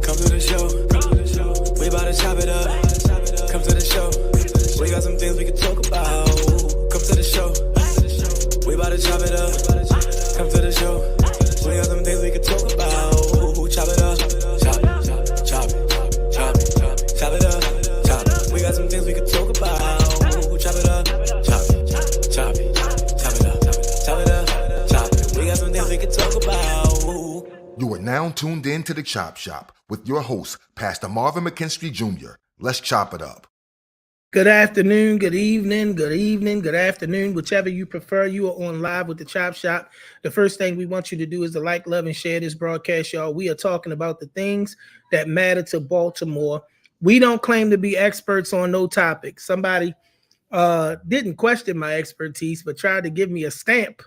Come to the show. We about to chop it up. Come to the show. We got some things we can talk about. Come to the show. We about to chop it up. Come to the show. We got some things we can talk about. Chop it up. Chop it. Chop it. Chop it. Chop it up. Chop it. We got some things we can talk about. Chop it up. Chop it. Chop it. Chop it up. Chop it up. Chop it. We got some things we can talk about. You are now tuned in to the Chop Shop with your host, Pastor Marvin McKinstry Jr. Let's chop it up. Good afternoon, good evening, good afternoon, whichever you prefer. You are on live with the Chop Shop. The first thing we want you to do is to like, love, and share this broadcast, y'all. We are talking about the things that matter to Baltimore. We don't claim to be experts on no topic. Somebody didn't question my expertise, but tried to give me a stamp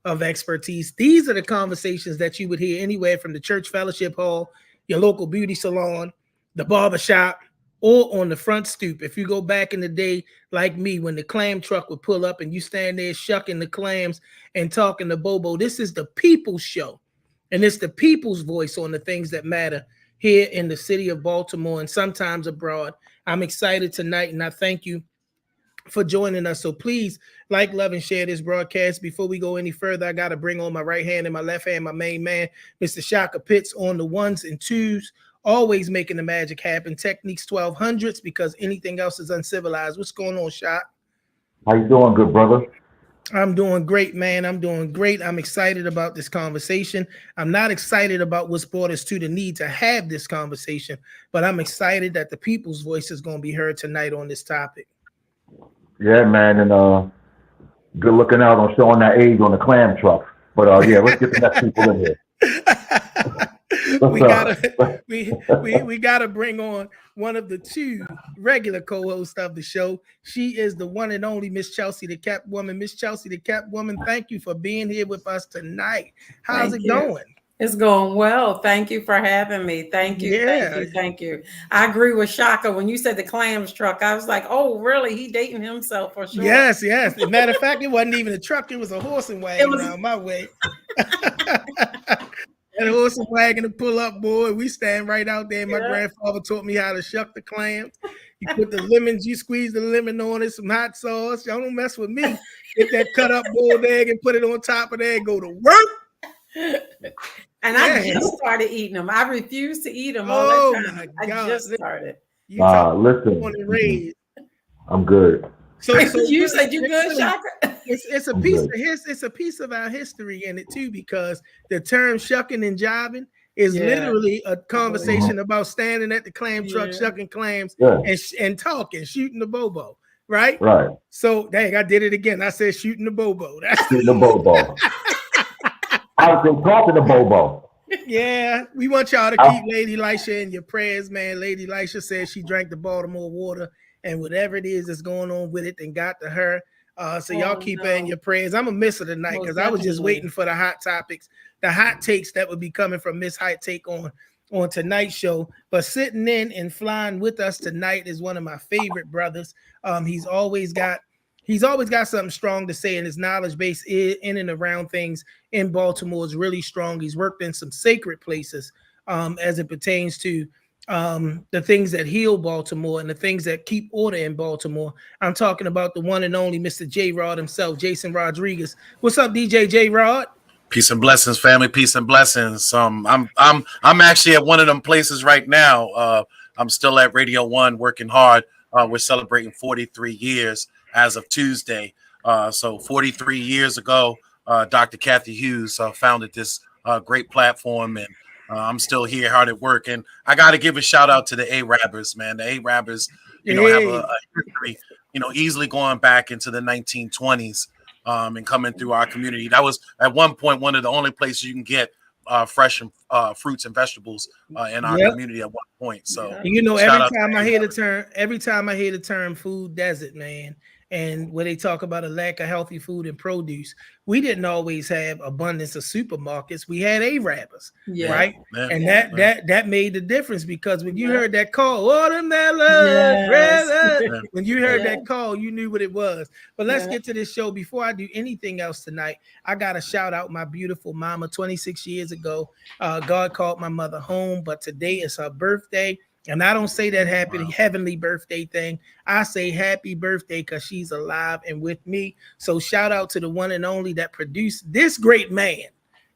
of expertise. These are the conversations that you would hear anywhere from the church fellowship hall, your local beauty salon, the barber shop, or on the front stoop. If you go back in the day, like me, when the clam truck would pull up and you stand there shucking the clams and talking to Bobo, this is the people's show. And it's the people's voice on the things that matter here in the city of Baltimore and sometimes abroad. I'm excited tonight, and I thank you for joining us. So please like, love, and share this broadcast. Before we go any further, I got to bring on my right hand and my left hand, my main man, Mr. Shaka Pitts, on the ones and twos, always making the magic happen. Techniques 1200s, because anything else is uncivilized. What's going on, Shaka? How you doing, good brother? I'm doing great, man. I'm doing great. I'm excited about this conversation. I'm not excited about what's brought us to the need to have this conversation, but I'm excited that the people's voice is going to be heard tonight on this topic. Yeah, man, and good looking out on showing that age on the clam truck. But yeah, let's get the next people in here. we gotta bring on one of the two regular co-hosts of the show. She is the one and only Miss Chelsea the Catwoman. Miss Chelsea the Catwoman, thank you for being here with us tonight. How's it going? It's going well. Thank you for having me. Thank you. Yeah. Thank you. I agree with Shaka. When you said the clams truck, I was like, oh, really? He dating himself for sure. Yes. As a matter of fact, it wasn't even a truck. It was a horse and wagon around my way. And a horse and wagon to pull up, boy. We stand right out there. My grandfather taught me how to shuck the clams. You put the lemons, you squeeze the lemon on it, some hot sauce. Y'all don't mess with me. Get that cut up boiled egg and put it on top of there and go to work. And I just started eating them. I refused to eat them all that time. I just started. Listen, I'm good. So you said you good, Shaka? It's a piece of it's a piece of our history in it too, because the term shucking and jiving is literally a conversation about standing at the clam truck, shucking clams and talking, shooting the Bobo. Right. So dang, I did it again. I said shooting the Bobo. That's shooting the Bobo. I've been talking to Bobo. Yeah, we want y'all to keep Lady Lisha in your prayers, man. Lady Lisha said she drank the Baltimore water, and whatever it is that's going on with it, then got to her. So y'all keep her in your prayers. I'm gonna miss her tonight because I was just waiting for the hot topics, the hot takes that would be coming from Miss Hot Take on tonight's show. But sitting in and flying with us tonight is one of my favorite brothers. He's always got something strong to say, and his knowledge base in and around things in Baltimore is really strong. He's worked in some sacred places as it pertains to the things that heal Baltimore and the things that keep order in Baltimore. I'm talking about the one and only Mr. J. Rod himself, Jason Rodriguez. What's up, DJ J. Rod? Peace and blessings, family. Peace and blessings. I'm actually at one of them places right now. I'm still at Radio 1 working hard. We're celebrating 43 years as of Tuesday. So 43 years ago, Dr. Kathy Hughes founded this great platform, and I'm still here hard at work. And I got to give a shout out to the A-Rabbers, man. The A-Rabbers, have a history, easily going back into the 1920s and coming through our community. That was at one point one of the only places you can get fresh fruits and vegetables in our community at one point. So every time I hear the term food desert, man, and where they talk about a lack of healthy food and produce. We didn't always have abundance of supermarkets. We had Arabs, right? And that made the difference, because when you heard that call, watermelon, when you heard that call, you knew what it was. But let's get to this show. Before I do anything else tonight, I got to shout out my beautiful mama. 26 years ago, God called my mother home, but today is her birthday. And I don't say that happy heavenly birthday thing. I say happy birthday because she's alive and with me. So shout out to the one and only that produced this great man,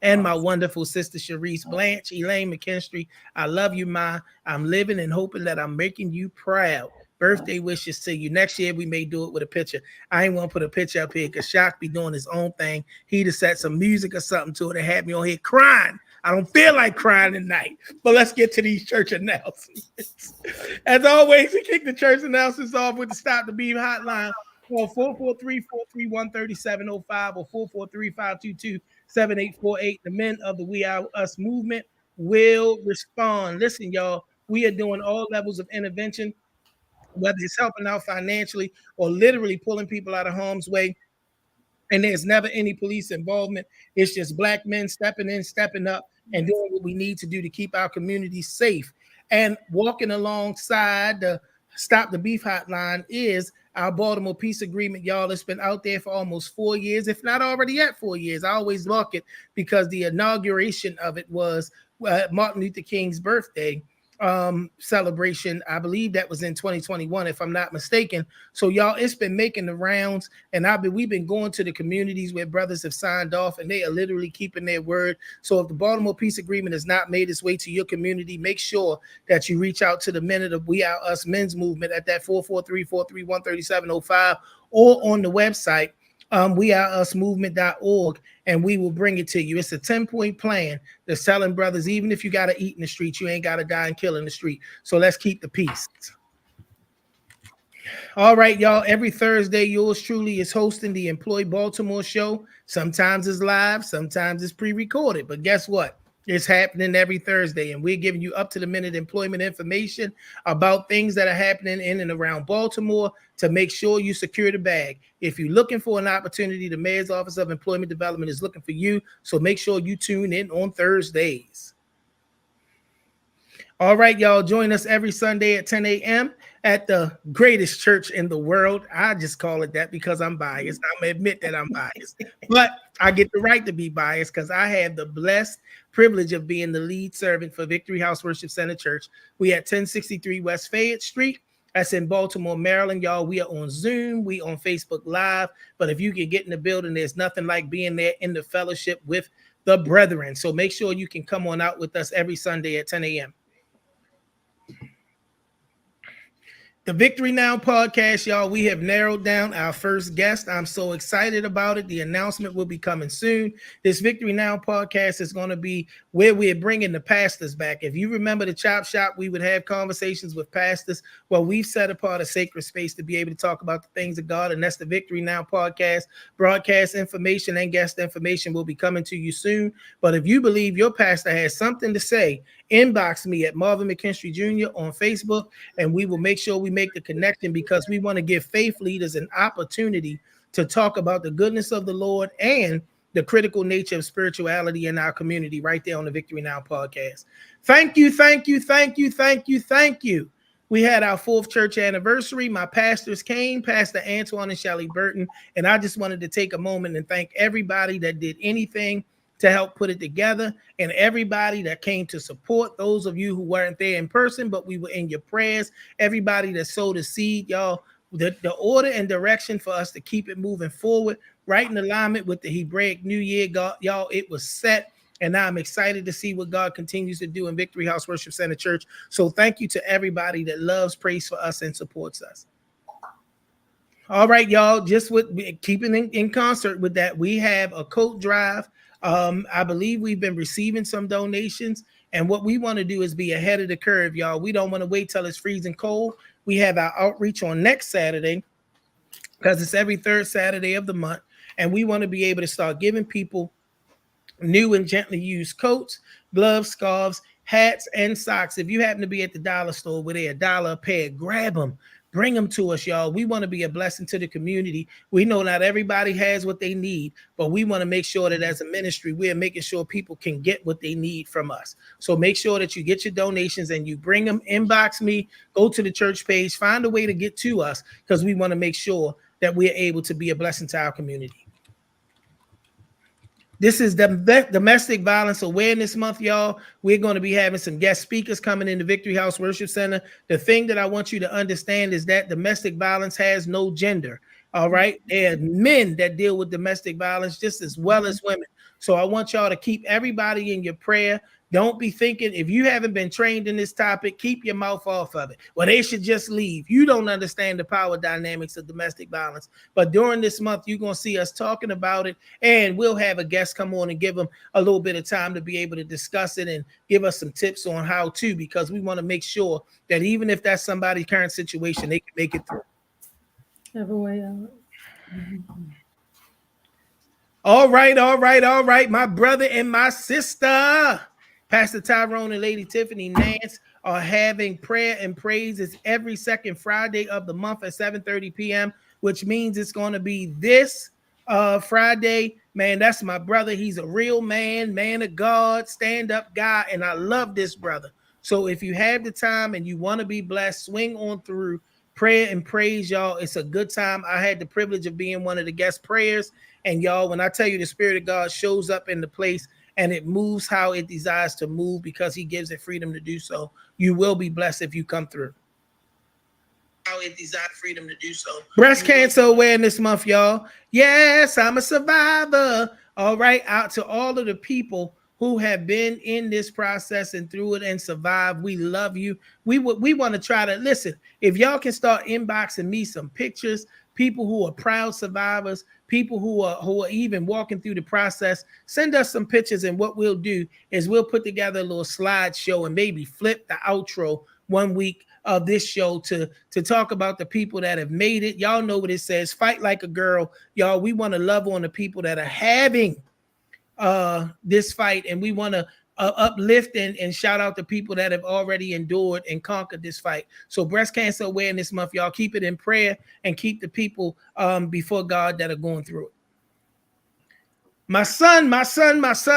and my wonderful sister Sharice Blanche, Elaine McKinstry. I love you, Ma. I'm living and hoping that I'm making you proud. Birthday wishes to you. Next year we may do it with a picture. I ain't want to put a picture up here because Shock be doing his own thing. He'd have set some music or something to it and had me on here crying. I don't feel like crying tonight, but let's get to these church announcements. As always, we kick the church announcements off with the Stop the Beam hotline on 443-431-3705 or 443-522-7848. The men of the We Are Us movement will respond. Listen, y'all, we are doing all levels of intervention, whether it's helping out financially or literally pulling people out of harm's way. And there's never any police involvement. It's just Black men stepping in, stepping up, and doing what we need to do to keep our communities safe. And walking alongside the Stop the Beef hotline is our Baltimore Peace Agreement, y'all. It's been out there for almost 4 years, if not already at 4 years. I always mark it because the inauguration of it was Martin Luther King's birthday celebration. I believe that was in 2021, if I'm not mistaken. So y'all, it's been making the rounds, and we've been going to the communities where brothers have signed off, and they are literally keeping their word. So if the Baltimore Peace Agreement has not made its way to your community, make sure that you reach out to the men of the We Are Us men's movement at that 443-431-3705 or on the website weareusmovement.org, and we will bring it to you. It's a 10-point plan that's telling brothers, even if you got to eat in the street, you ain't got to die and kill in the street. So let's keep the peace. All right, y'all. Every Thursday, yours truly is hosting the Employ Baltimore show. Sometimes it's live, sometimes it's pre-recorded, but guess what? It's happening every Thursday, and we're giving you up-to-the-minute employment information about things that are happening in and around Baltimore to make sure you secure the bag. If you're looking for an opportunity, the Mayor's Office of Employment Development is looking for you, so make sure you tune in on Thursdays. All right, y'all, join us every Sunday at 10 a.m. at the greatest church in the world. I just call it that because I'm biased. I'm going to admit that I'm biased, but I get the right to be biased because I have the blessed privilege of being the lead servant for Victory House Worship Center Church. We at 1063 West Fayette Street. That's in Baltimore, Maryland, y'all. We are on Zoom. We on Facebook Live. But if you can get in the building, there's nothing like being there in the fellowship with the brethren. So make sure you can come on out with us every Sunday at 10 a.m. The Victory Now podcast, y'all, we have narrowed down our first guest. I'm so excited about it. The announcement will be coming soon. This Victory Now podcast is going to be where we're bringing the pastors back. If you remember the Chop Shop, we would have conversations with pastors. Well, we've set apart a sacred space to be able to talk about the things of God, and that's the Victory Now podcast. Broadcast information and guest information will be coming to you soon. But if you believe your pastor has something to say, inbox me at Marvin McKinstry Jr. on Facebook, and we will make sure we make the connection because we want to give faith leaders an opportunity to talk about the goodness of the Lord and the critical nature of spirituality in our community right there on the Victory Now podcast. Thank you, thank you, thank you, thank you, thank you. We had our 4th church anniversary. My pastors came, Pastor Antoine and Shelley Burton, and I just wanted to take a moment and thank everybody that did anything to help put it together, and everybody that came to support, those of you who weren't there in person, but we were in your prayers, everybody that sowed a seed, y'all. The order and direction for us to keep it moving forward, right in alignment with the Hebraic New Year, God, y'all, it was set, and I'm excited to see what God continues to do in Victory House Worship Center Church. So thank you to everybody that loves, prays for us, and supports us. All right, y'all, just with keeping in concert with that, we have a coat drive. I believe we've been receiving some donations, and what we want to do is be ahead of the curve, y'all. We don't want to wait till it's freezing cold. We have our outreach on next Saturday because it's every 3rd Saturday of the month, and we want to be able to start giving people new and gently used coats, gloves, scarves, hats, and socks. If you happen to be at the dollar store where they're $1 a pair, grab them. Bring them to us, y'all. We want to be a blessing to the community. We know not everybody has what they need, but we want to make sure that as a ministry, we're making sure people can get what they need from us. So make sure that you get your donations and you bring them, inbox me, go to the church page, find a way to get to us, because we want to make sure that we're able to be a blessing to our community. This is the Domestic Violence Awareness Month, y'all. We're going to be having some guest speakers coming in the Victory House Worship Center. The thing that I want you to understand is that domestic violence has no gender. All right. There are men that deal with domestic violence just as well as women. So I want y'all to keep everybody in your prayer. Don't be thinking, if you haven't been trained in this topic, keep your mouth off of it. Well, they should just leave. You don't understand the power dynamics of domestic violence. But during this month, you're going to see us talking about it, and we'll have a guest come on and give them a little bit of time to be able to discuss it and give us some tips on how to, because we want to make sure that even if that's somebody's current situation, they can make it through. Have a way out. All right. My brother and my sister, Pastor Tyrone and Lady Tiffany Nance, are having prayer and praises every second Friday of the month at 7:30 p.m., which means it's going to be this Friday. Man, that's my brother. He's a real man of God, stand-up guy, and I love this brother. So if you have the time and you want to be blessed, swing on through. Prayer and praise, y'all. It's a good time. I had the privilege of being one of the guest prayers. And y'all, when I tell you the Spirit of God shows up in the place and it moves how it desires to move because he gives it freedom to do so, you will be blessed if you come through. How it desires freedom to do so. Breast Cancer Awareness Month, y'all. Yes, I'm a survivor. All right, out to all of the people who have been in this process and through it and survived. We love you. We want to try to listen. If y'all can start inboxing me some pictures, people who are proud survivors, people who are even walking through the process, send us some pictures. And what we'll do is we'll put together a little slideshow and maybe flip the outro one week of this show to talk about the people that have made it. Y'all know what it says, fight like a girl. Y'all, we want to love on the people that are having this fight, and we want to uplift and shout out the people that have already endured and conquered this fight. So Breast Cancer Awareness Month, y'all, keep it in prayer and keep the people before God that are going through it. My son,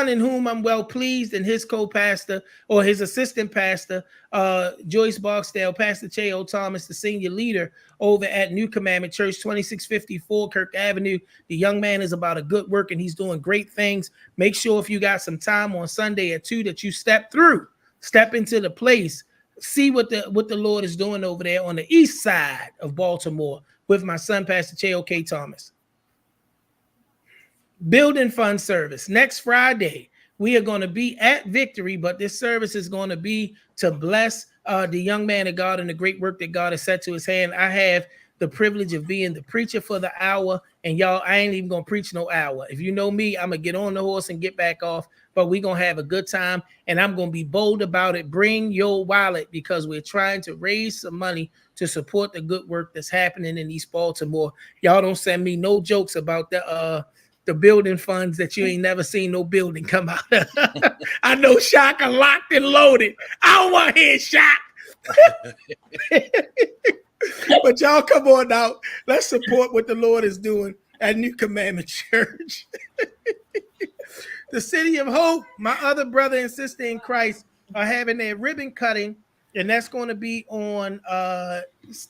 in whom I'm well pleased, and his co-pastor or his assistant pastor, Joyce Barksdale, Pastor Cheo Thomas, the senior leader over at New Commandment Church, 2654 Kirk Avenue. The young man is about a good work and he's doing great things. Make sure if you got some time on Sunday at 2 that you step into the place, see what the Lord is doing over there on the east side of Baltimore with my son, Pastor Cheo K. Thomas. Building Fund Service. Next Friday, we are going to be at Victory, but this service is going to be to bless the young man of God and the great work that God has set to his hand. I have the privilege of being the preacher for the hour, and y'all, I ain't even going to preach no hour. If you know me, I'm going to get on the horse and get back off, but we're going to have a good time, and I'm going to be bold about it. Bring your wallet, because we're trying to raise some money to support the good work that's happening in East Baltimore. Y'all don't send me no jokes about the building funds that you ain't never seen no building come out. I know Shock are locked and loaded. I don't want to hear Shock. But y'all come on out. Let's support what the Lord is doing at New Commandment Church. The City of Hope, my other brother and sister in Christ, are having their ribbon cutting, and that's going to be on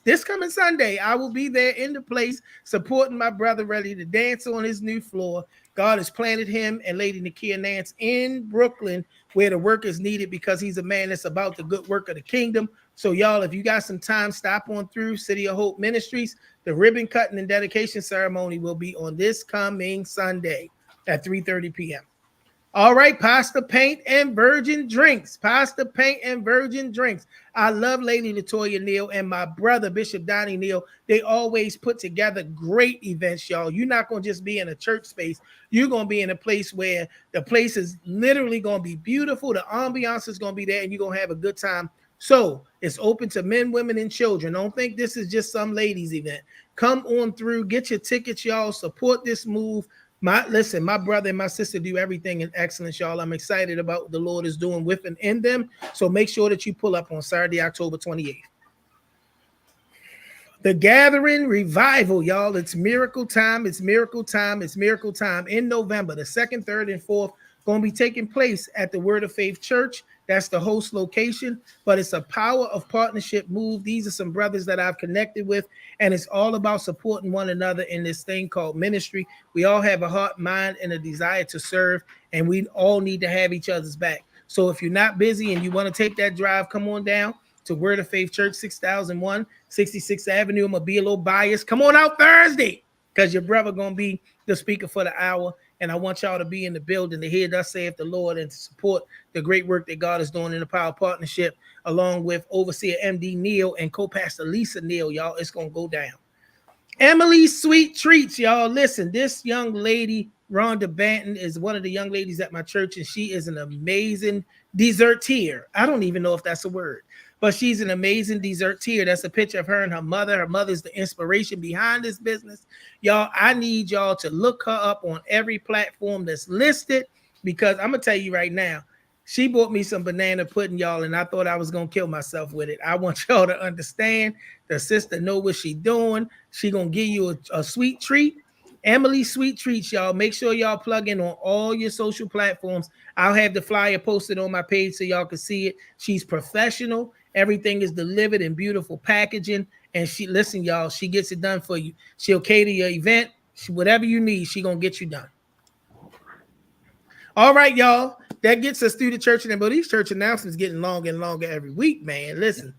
this coming Sunday. I will be there in the place supporting my brother, ready to dance on his new floor. God has planted him and Lady Nakia Nance in Brooklyn, where the work is needed, because he's a man that's about the good work of the kingdom. So y'all, if you got some time, stop on through City of Hope Ministries. The ribbon cutting and dedication ceremony will be on this coming Sunday at 3:30 p.m. All right, Pasta Paint and Virgin Drinks. Pasta Paint and Virgin Drinks. I love Lady Latoya Neal and my brother, Bishop Donnie Neal. They always put together great events, y'all. You're not going to just be in a church space. You're going to be in a place where the place is literally going to be beautiful. The ambiance is going to be there, and you're going to have a good time. So it's open to men, women, and children. Don't think this is just some ladies event. Come on through. Get your tickets, y'all. Support this move. My brother and my sister do everything in excellence, y'all. I'm excited about what the Lord is doing with and in them. So make sure that you pull up on Saturday, October 28th. The Gathering Revival, y'all. It's miracle time. It's miracle time. It's miracle time in November. The 2nd, 3rd, and 4th going to be taking place at the Word of Faith Church. That's the host location, but it's a power of partnership move. These are some brothers that I've connected with, and it's all about supporting one another in this thing called ministry. We all have a heart, mind, and a desire to serve, and we all need to have each other's back. So if you're not busy and you want to take that drive, come on down to Word of Faith Church, 6001 66th Avenue. I'm going to be a little biased. Come on out Thursday, because your brother going to be the speaker for the hour. And I want y'all to be in the building to hear thus saith the Lord and to support the great work that God is doing in the Power Partnership, along with Overseer MD Neal and Co-Pastor Lisa Neal. Y'all, it's going to go down. Emily's Sweet Treats, y'all. Listen, this young lady, Rhonda Banton, is one of the young ladies at my church, and she is an amazing dessertier. I don't even know if that's a word, but she's an amazing dessertier. That's a picture of her and her mother. Her mother's the inspiration behind this business. Y'all, I need y'all to look her up on every platform that's listed, because I'm going to tell you right now, she bought me some banana pudding, y'all, and I thought I was going to kill myself with it. I want y'all to understand the sister know what she doing. She going to give you a sweet treat. Emily Sweet Treats, y'all. Make sure y'all plug in on all your social platforms. I'll have the flyer posted on my page so y'all can see it. She's professional. Everything is delivered in beautiful packaging. And listen, y'all, she gets it done for you. She'll cater your event. Whatever you need, she going to get you done. All right, y'all. That gets us through the church. But these church announcements getting longer and longer every week, man. Listen.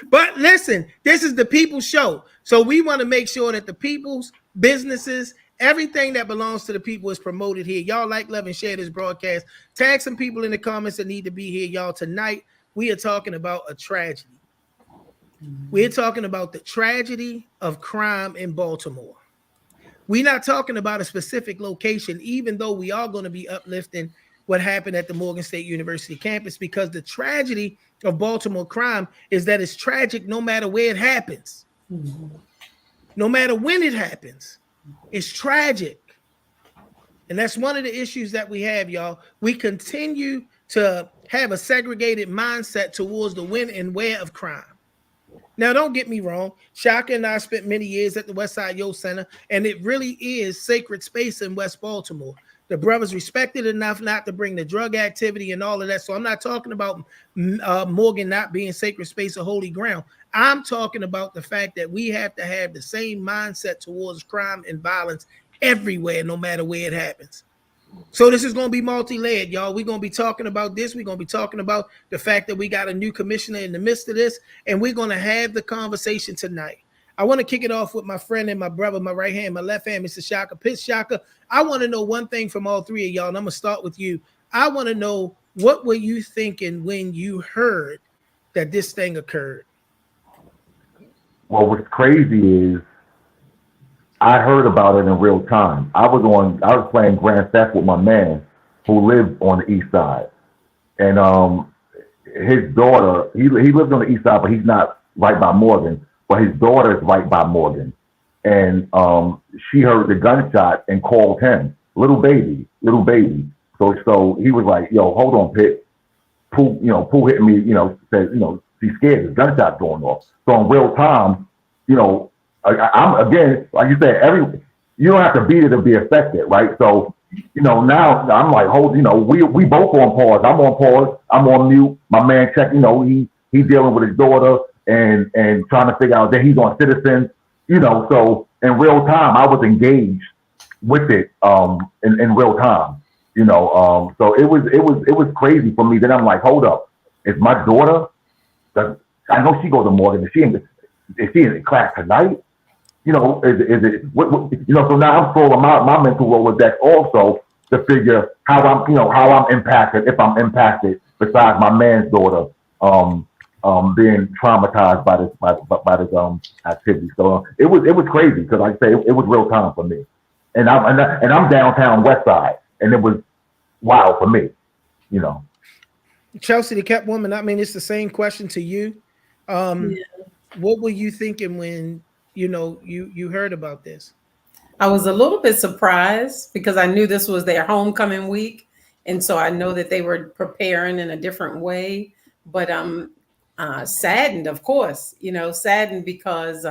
But listen, this is the people's show. So we want to make sure that the people's businesses, everything that belongs to the people is promoted here. Y'all like, love, and share this broadcast. Tag some people in the comments that need to be here, y'all. Tonight, we are talking about a tragedy. We're talking about the tragedy of crime in Baltimore. We're not talking about a specific location, even though we are going to be uplifting what happened at the Morgan State University campus, because the tragedy of Baltimore crime is that it's tragic no matter where it happens. No matter when it happens, it's tragic. And that's one of the issues that we have, y'all. We continue to have a segregated mindset towards the when and where of crime. Now, don't get me wrong. Shaka and I spent many years at the Westside Youth Center, and it really is sacred space in West Baltimore. The brothers respected enough not to bring the drug activity and all of that. So I'm not talking about Morgan not being sacred space or holy ground. I'm talking about the fact that we have to have the same mindset towards crime and violence everywhere, no matter where it happens. So this is going to be multi-layered, y'all. We're going to be talking about this. We're going to be talking about the fact that we got a new commissioner in the midst of this, and we're going to have the conversation tonight. I want to kick it off with my friend and my brother, my right hand, my left hand, Mr. Shaka. Pitch Shaka, I want to know one thing from all three of y'all, and I'm going to start with you. I want to know, what were you thinking when you heard that this thing occurred? Well, what's crazy is I heard about it in real time. I was playing Grand Theft with my man who lived on the east side. And his daughter, he lives on the east side, but he's not right by Morgan. But his daughter is right by Morgan. And she heard the gunshot and called him, little baby. So he was like, yo, hold on, Pitt. Pooh hitting me, said, she's scared, there's gunshots going off. So in real time, I'm again, like you said, you don't have to be there to be affected, right? So, now I'm like, we both on pause. I'm on pause. I'm on mute. My man check, he's dealing with his daughter and trying to figure out that he's on Citizen, So in real time, I was engaged with it in real time, So it was crazy for me. Then I'm like, hold up, is my daughter? I know she goes to Morgan. Is she in class tonight? Is it so now I'm throwing my mental Rolodex also to figure how I'm impacted, if I'm impacted, besides my man's daughter being traumatized by this activity. So it was crazy, because like I say, it was real time for me. And I'm downtown West Side, and it was wild for me, Chelsea, the kept woman, I mean, it's the same question to you. What were you thinking when you heard about this? I was a little bit surprised, because I knew this was their homecoming week, and so I know that they were preparing in a different way. But I'm saddened, of course, saddened because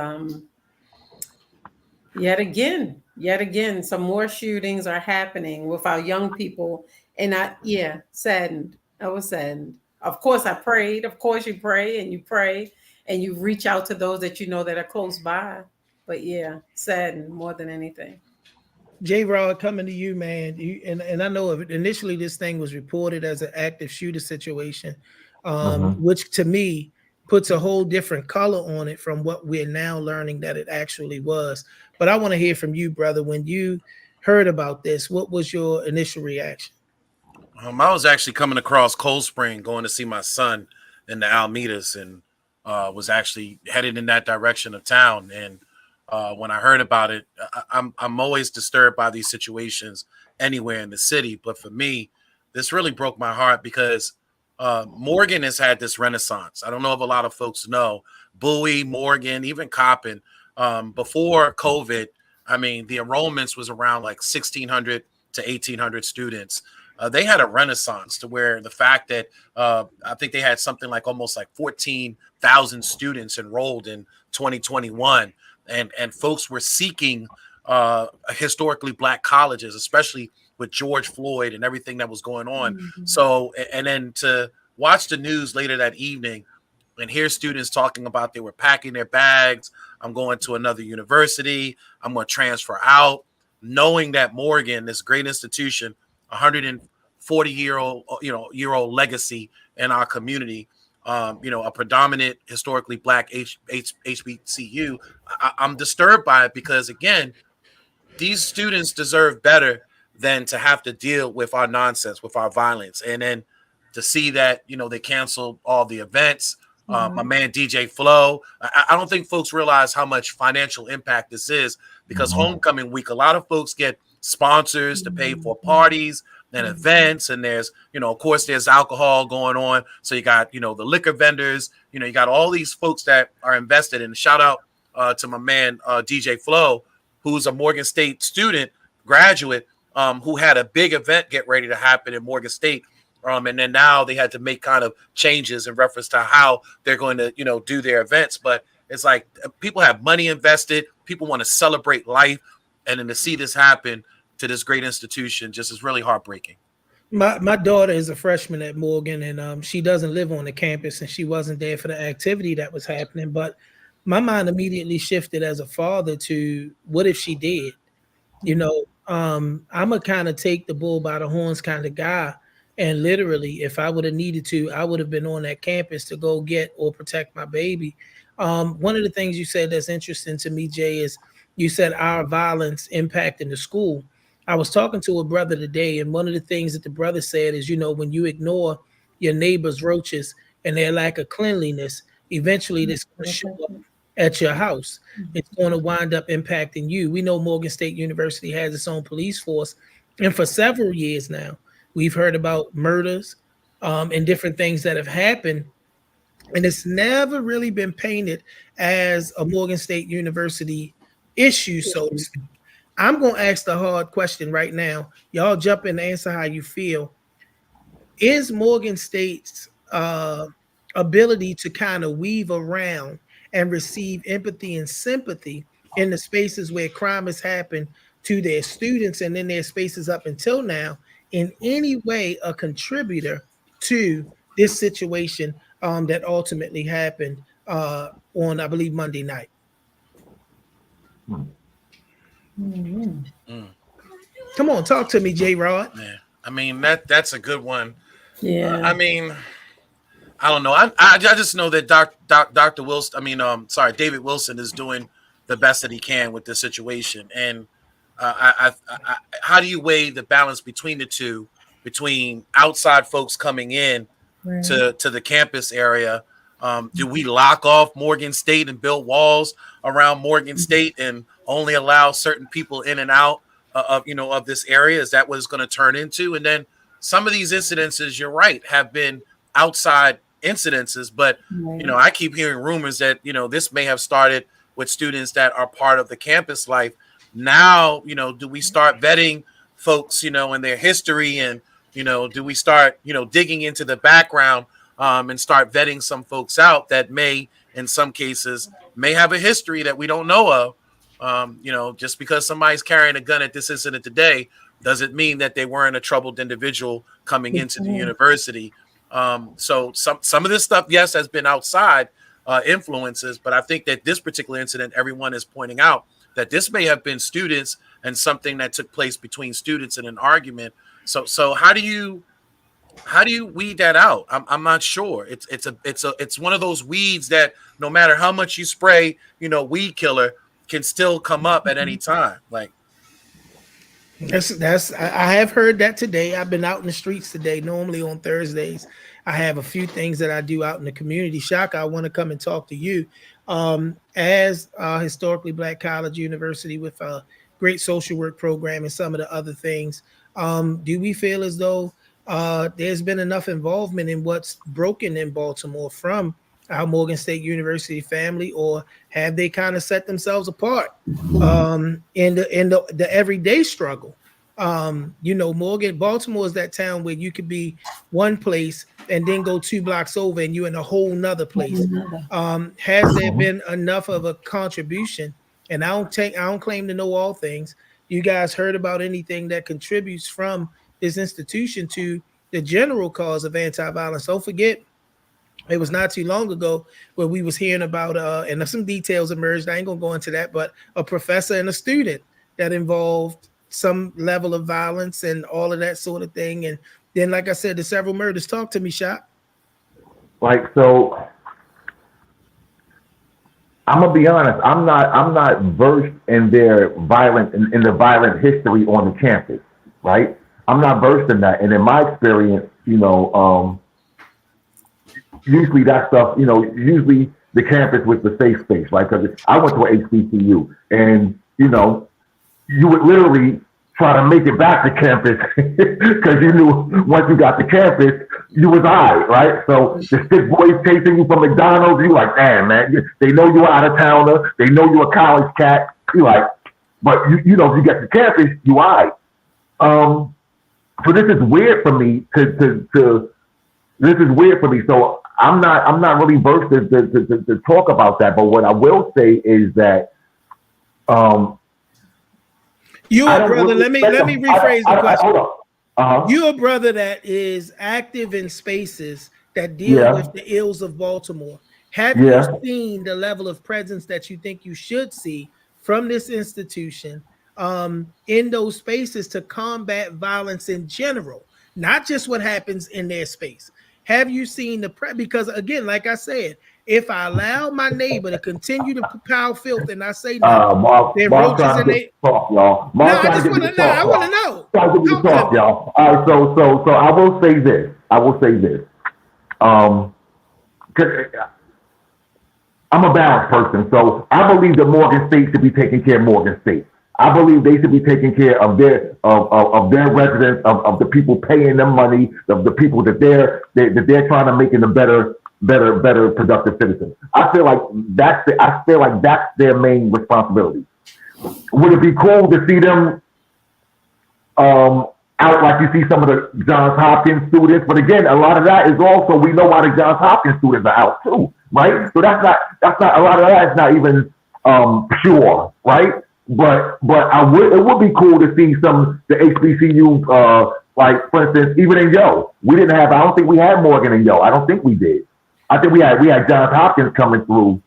yet again, some more shootings are happening with our young people. And saddened. I was saddened. Of course, I prayed. Of course, you pray and you reach out to those that that are close by. But yeah, saddened more than anything. J Rod, coming to you, man. And I know initially this thing was reported as an active shooter situation, which to me puts a whole different color on it from what we're now learning that it actually was. But I want to hear from you, brother. When you heard about this, what was your initial reaction? I was actually coming across Cold Spring, going to see my son in the Almeidas, and was actually headed in that direction of town. And when I heard about it, I'm always disturbed by these situations anywhere in the city. But for me, this really broke my heart because Morgan has had this renaissance. I don't know if a lot of folks know Bowie, Morgan, even Coppin. Before COVID, I mean, the enrollments was around like 1,600 to 1,800 students. They had a renaissance to where the fact that I think they had something like almost like 14,000 students enrolled in 2021. And folks were seeking historically Black colleges, especially with George Floyd and everything that was going on. Mm-hmm. So, and then to watch the news later that evening and hear students talking about they were packing their bags. I'm going to another university. I'm going to transfer out, knowing that Morgan, this great institution, 140-year-old legacy in our community, a predominant historically Black HBCU. I'm disturbed by it because, again, these students deserve better than to have to deal with our nonsense, with our violence. And then to see that, they canceled all the events. My man, DJ Flow. I don't think folks realize how much financial impact this is because homecoming week, a lot of folks get sponsors to pay for parties and events. And there's, of course, there's alcohol going on. So you got, the liquor vendors, you got all these folks that are invested. And shout out to my man, DJ Flow, who's a Morgan State student, graduate, who had a big event get ready to happen in Morgan State. And then now they had to make kind of changes in reference to how they're going to, do their events. But it's like people have money invested. People want to celebrate life. And then to see this happen to this great institution just is really heartbreaking. My daughter is a freshman at Morgan, and she doesn't live on the campus, and she wasn't there for the activity that was happening. But my mind immediately shifted as a father to what if she did? I'm a kind of take the bull by the horns kind of guy. And literally, if I would have needed to, I would have been on that campus to go get or protect my baby. One of the things you said that's interesting to me, Jay, is you said our violence impacting the school. I was talking to a brother today, and one of the things that the brother said is, when you ignore your neighbor's roaches and their lack of cleanliness, eventually this going to show up at your house. It's going to wind up impacting you. We know Morgan State University has its own police force, and for several years now, we've heard about murders and different things that have happened, and it's never really been painted as a Morgan State University issue, so to speak. I'm going to ask the hard question right now. Y'all jump in and answer how you feel. Is Morgan State's ability to kind of weave around and receive empathy and sympathy in the spaces where crime has happened to their students and in their spaces up until now in any way a contributor to this situation that ultimately happened on, I believe, Monday night? Come on, talk to me, J Rod. Yeah, I mean that's a good one. Yeah. I mean, I don't know. I just know that Dr. Wilson. David Wilson is doing the best that he can with this situation. And how do you weigh the balance between the two, between outside folks coming in to the campus area? Do we lock off Morgan State and build walls around Morgan State and only allow certain people in and out of this area? Is that what it's going to turn into? And then some of these incidences, you're right, have been outside incidences, but I keep hearing rumors that this may have started with students that are part of the campus life. Now, do we start vetting folks, and their history, and do we start digging into the background and start vetting some folks out that may, in some cases, may have a history that we don't know of. Just because somebody's carrying a gun at this incident today doesn't mean that they weren't a troubled individual coming into the university. So some of this stuff, yes, has been outside influences, but I think that this particular incident, everyone is pointing out that this may have been students and something that took place between students in an argument. So how do you weed that out? I'm not sure. It's one of those weeds that no matter how much you spray, weed killer, can still come up at any time. Like I have heard that today. I've been out in the streets today. Normally on Thursdays, I have a few things that I do out in the community. Shaka, I want to come and talk to you. As a historically Black college university with a great social work program and some of the other things, do we feel as though there's been enough involvement in what's broken in Baltimore from our Morgan State University family, or have they kind of set themselves apart in the everyday struggle? Baltimore is that town where you could be one place and then go 2 blocks over and you're in a whole nother place. Has there been enough of a contribution? And I don't claim to know all things. You guys heard about anything that contributes from this institution to the general cause of anti-violence? Don't forget, it was not too long ago where we was hearing about, and some details emerged. I ain't gonna go into that, but a professor and a student that involved some level of violence and all of that sort of thing. And then, like I said, the several murders. Talk to me, Shop. So I'm gonna be honest. I'm not versed in their in the violent history on the campus, right? I'm not versed in that, and in my experience, usually that stuff, usually the campus was the safe space, right? Because I went to an HBCU, and you would literally try to make it back to campus because you knew once you got to campus, you was right? So the stick boys chasing you from McDonald's, you like, damn, man, they know you're out of towner, they know you're a college cat, you like, but if you get to campus, you So this is weird for me this is weird for me. So I'm not really versed to talk about that. But what I will say is that you're a brother. Let me rephrase the question. Hold on. You're a brother that is active in spaces that deal with the ills of Baltimore. Have you seen the level of presence that you think you should see from this institution in those spaces to combat violence in general, not just what happens in their space? Have you seen because again, like I said, if I allow my neighbor to continue to pile filth and I say no, there are roaches in it. Y'all. No, I just want to know. I want to know. Talk, y'all. All right, so I will say this. I'm a balanced person, so I believe that Morgan State should be taking care of Morgan State. I believe they should be taking care of their residents, of the people paying them money, of the people that they're trying to make into better productive citizens. I feel like that's their main responsibility. Would it be cool to see them out like you see some of the Johns Hopkins students? But again, a lot of that is also, we know why the Johns Hopkins students are out too, right? So that's not a lot of that is not even pure, right? But it would be cool to see the HBCUs, like for instance, even in Yo, I don't think we had Morgan in Yo. I don't think we did. I think we had Johns Hopkins coming through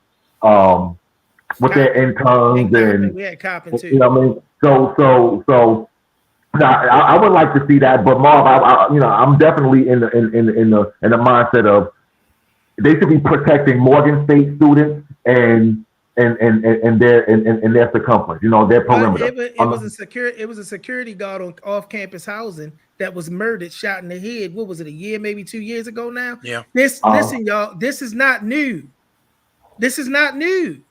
with their interns and we had Coppin too. You know what I mean? So now I would like to see that, but Marv, I'm definitely in the mindset of they should be protecting Morgan State students and their circumference, their perimeter. It was a security guard on off-campus housing that was murdered, shot in the head. What was it, a year, maybe 2 years ago now? Yeah. Listen, y'all, this is not new. This is not new.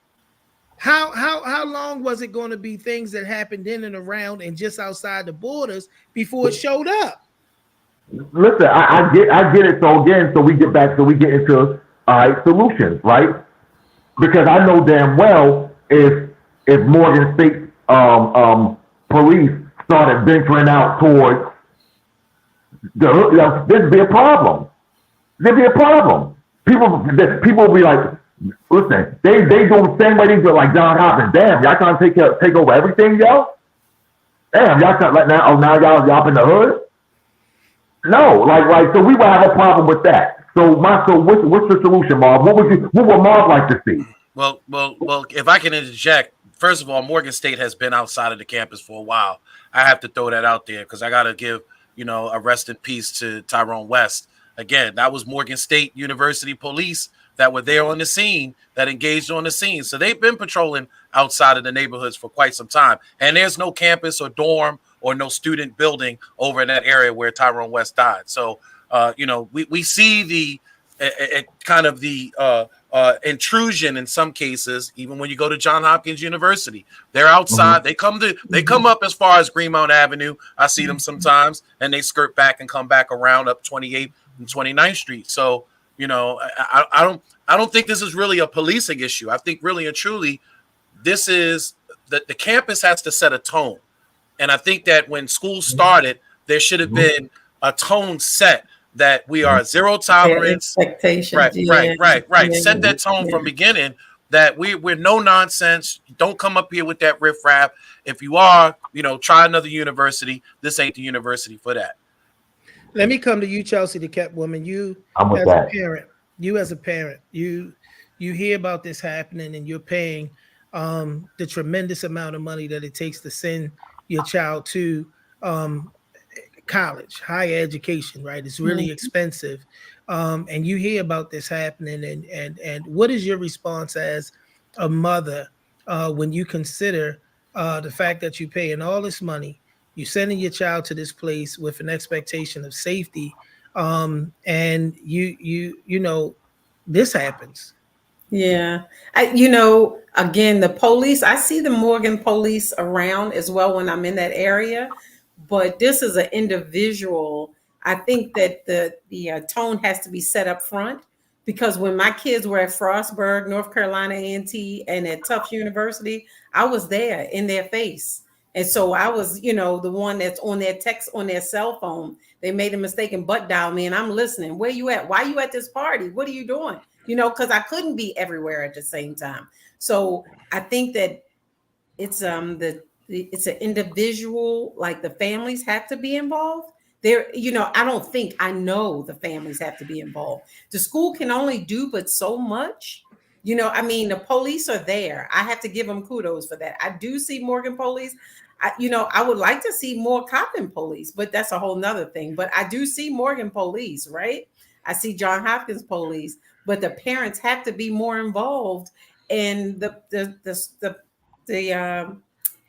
How long was it going to be things that happened in and around and just outside the borders before it showed up? Listen, I get it. So again, so we get into solutions, right? Because I know damn well if Morgan State police started venturing out towards there'd be a problem. there'd be a problem. People will be like, listen, they doing the same way they do like John Hopkins. Damn, y'all trying to take over everything, yo? Damn, y'all trying like now? Oh, now y'all in the hood? No, so we would have a problem with that. So what's the solution, Marv? What would Marv like to see? Well. If I can interject, first of all, Morgan State has been outside of the campus for a while. I have to throw that out there because I got to give a rest in peace to Tyrone West. Again, that was Morgan State University police that were there on the scene, that engaged on the scene. So they've been patrolling outside of the neighborhoods for quite some time. And there's no campus or dorm or no student building over in that area where Tyrone West died. So, we see the kind of the intrusion in some cases. Even when you go to Johns Hopkins University, they're outside. They come up as far as Greenmount Avenue. I see them sometimes, and they skirt back and come back around up 28th and 29th Street. So, I don't think this is really a policing issue. I think really and truly, this is that the campus has to set a tone. And I think that when school started, there should have been a tone set that we are zero tolerance. Expectations. Right. Yeah. Set that tone from beginning that we're no nonsense. Don't come up here with that riffraff. If you are, try another university. This ain't the university for that. Let me come to you, Chelsea, the Catwoman. You as a parent, you hear about this happening and you're paying the tremendous amount of money that it takes to send your child to college, higher education, right? It's really expensive. And you hear about this happening and what is your response as a mother when you consider the fact that you're paying all this money, you're sending your child to this place with an expectation of safety, and this happens. Yeah. Again, the police, I see the Morgan police around as well when I'm in that area, but this is an individual. I think that the tone has to be set up front, because when my kids were at Frostburg, North Carolina A&T, and at Tufts University, I was there in their face. And so I was, the one that's on their text on their cell phone. They made a mistake and butt dial me, and I'm listening. Where you at? Why you at this party? What are you doing? Because I couldn't be everywhere at the same time. So I think that it's it's an individual, like the families have to be involved. I know the families have to be involved. The school can only do but so much. The police are there. I have to give them kudos for that. I do see Morgan police. I would like to see more Coppin police, but that's a whole nother thing. But I do see Morgan police, right? I see John Hopkins police, but the parents have to be more involved. And the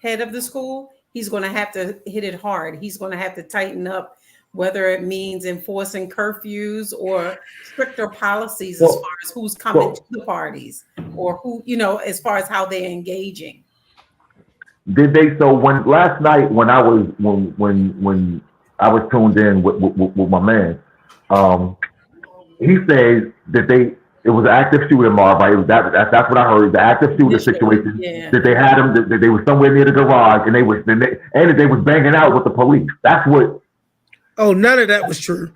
head of the school, he's going to have to hit it hard. He's going to have to tighten up, whether it means enforcing curfews or stricter policies as far as who's coming to the parties, or who, as far as how they're engaging. Did they? So last night when I was tuned in with my man, he said that it was an active shooter, Marv. Right? That's what I heard. The active shooter situation. Yeah. That they had him. That they were somewhere near the garage, and they was banging out with the police. That's what. Oh, none of that was true.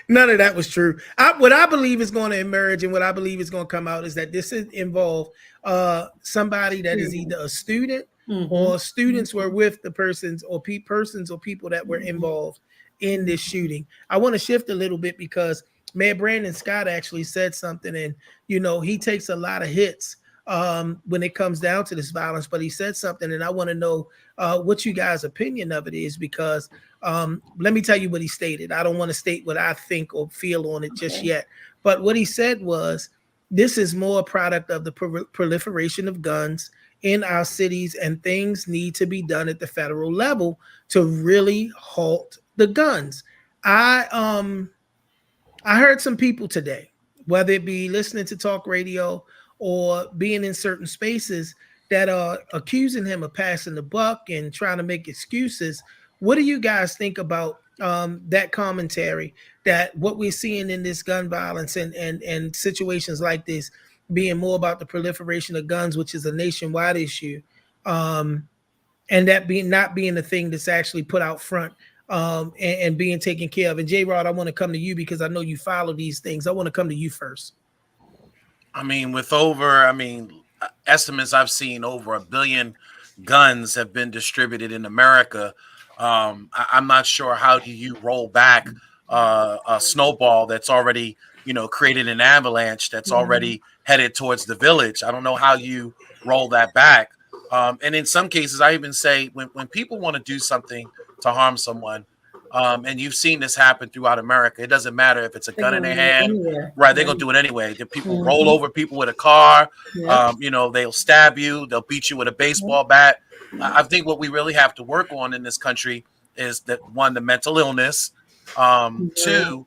None of that was true. What I believe is going to emerge and what I believe is going to come out is that this is involve somebody that is either a student or students were with the persons or people that were involved in this shooting. I want to shift a little bit because Mayor Brandon Scott actually said something, and he takes a lot of hits when it comes down to this violence, but he said something, and I want to know what you guys' opinion of it is, because let me tell you what he stated. I don't want to state what I think or feel on it just yet, but what he said was, this is more a product of the proliferation of guns in our cities, and things need to be done at the federal level to really halt the guns. I heard some people today, whether it be listening to talk radio or being in certain spaces, that are accusing him of passing the buck and trying to make excuses. What do you guys think about that commentary, that what we're seeing in this gun violence and situations like this being more about the proliferation of guns, which is a nationwide issue, and that not being the thing that's actually put out front and being taken care of. And J Rod, I want to come to you because I know you follow these things. I want to come to you first. I mean, estimates I've seen over 1 billion guns have been distributed in America. I'm not sure how do you roll back a snowball that's already, created an avalanche that's already headed towards the village. I don't know how you roll that back. And in some cases, I even say when people want to do something to harm someone, and you've seen this happen throughout America. It doesn't matter if it's a gun in their hand, right? They're gonna do it anyway. The people roll over people with a car. They'll stab you. They'll beat you with a baseball bat. I think what we really have to work on in this country is that one, the mental illness. Two,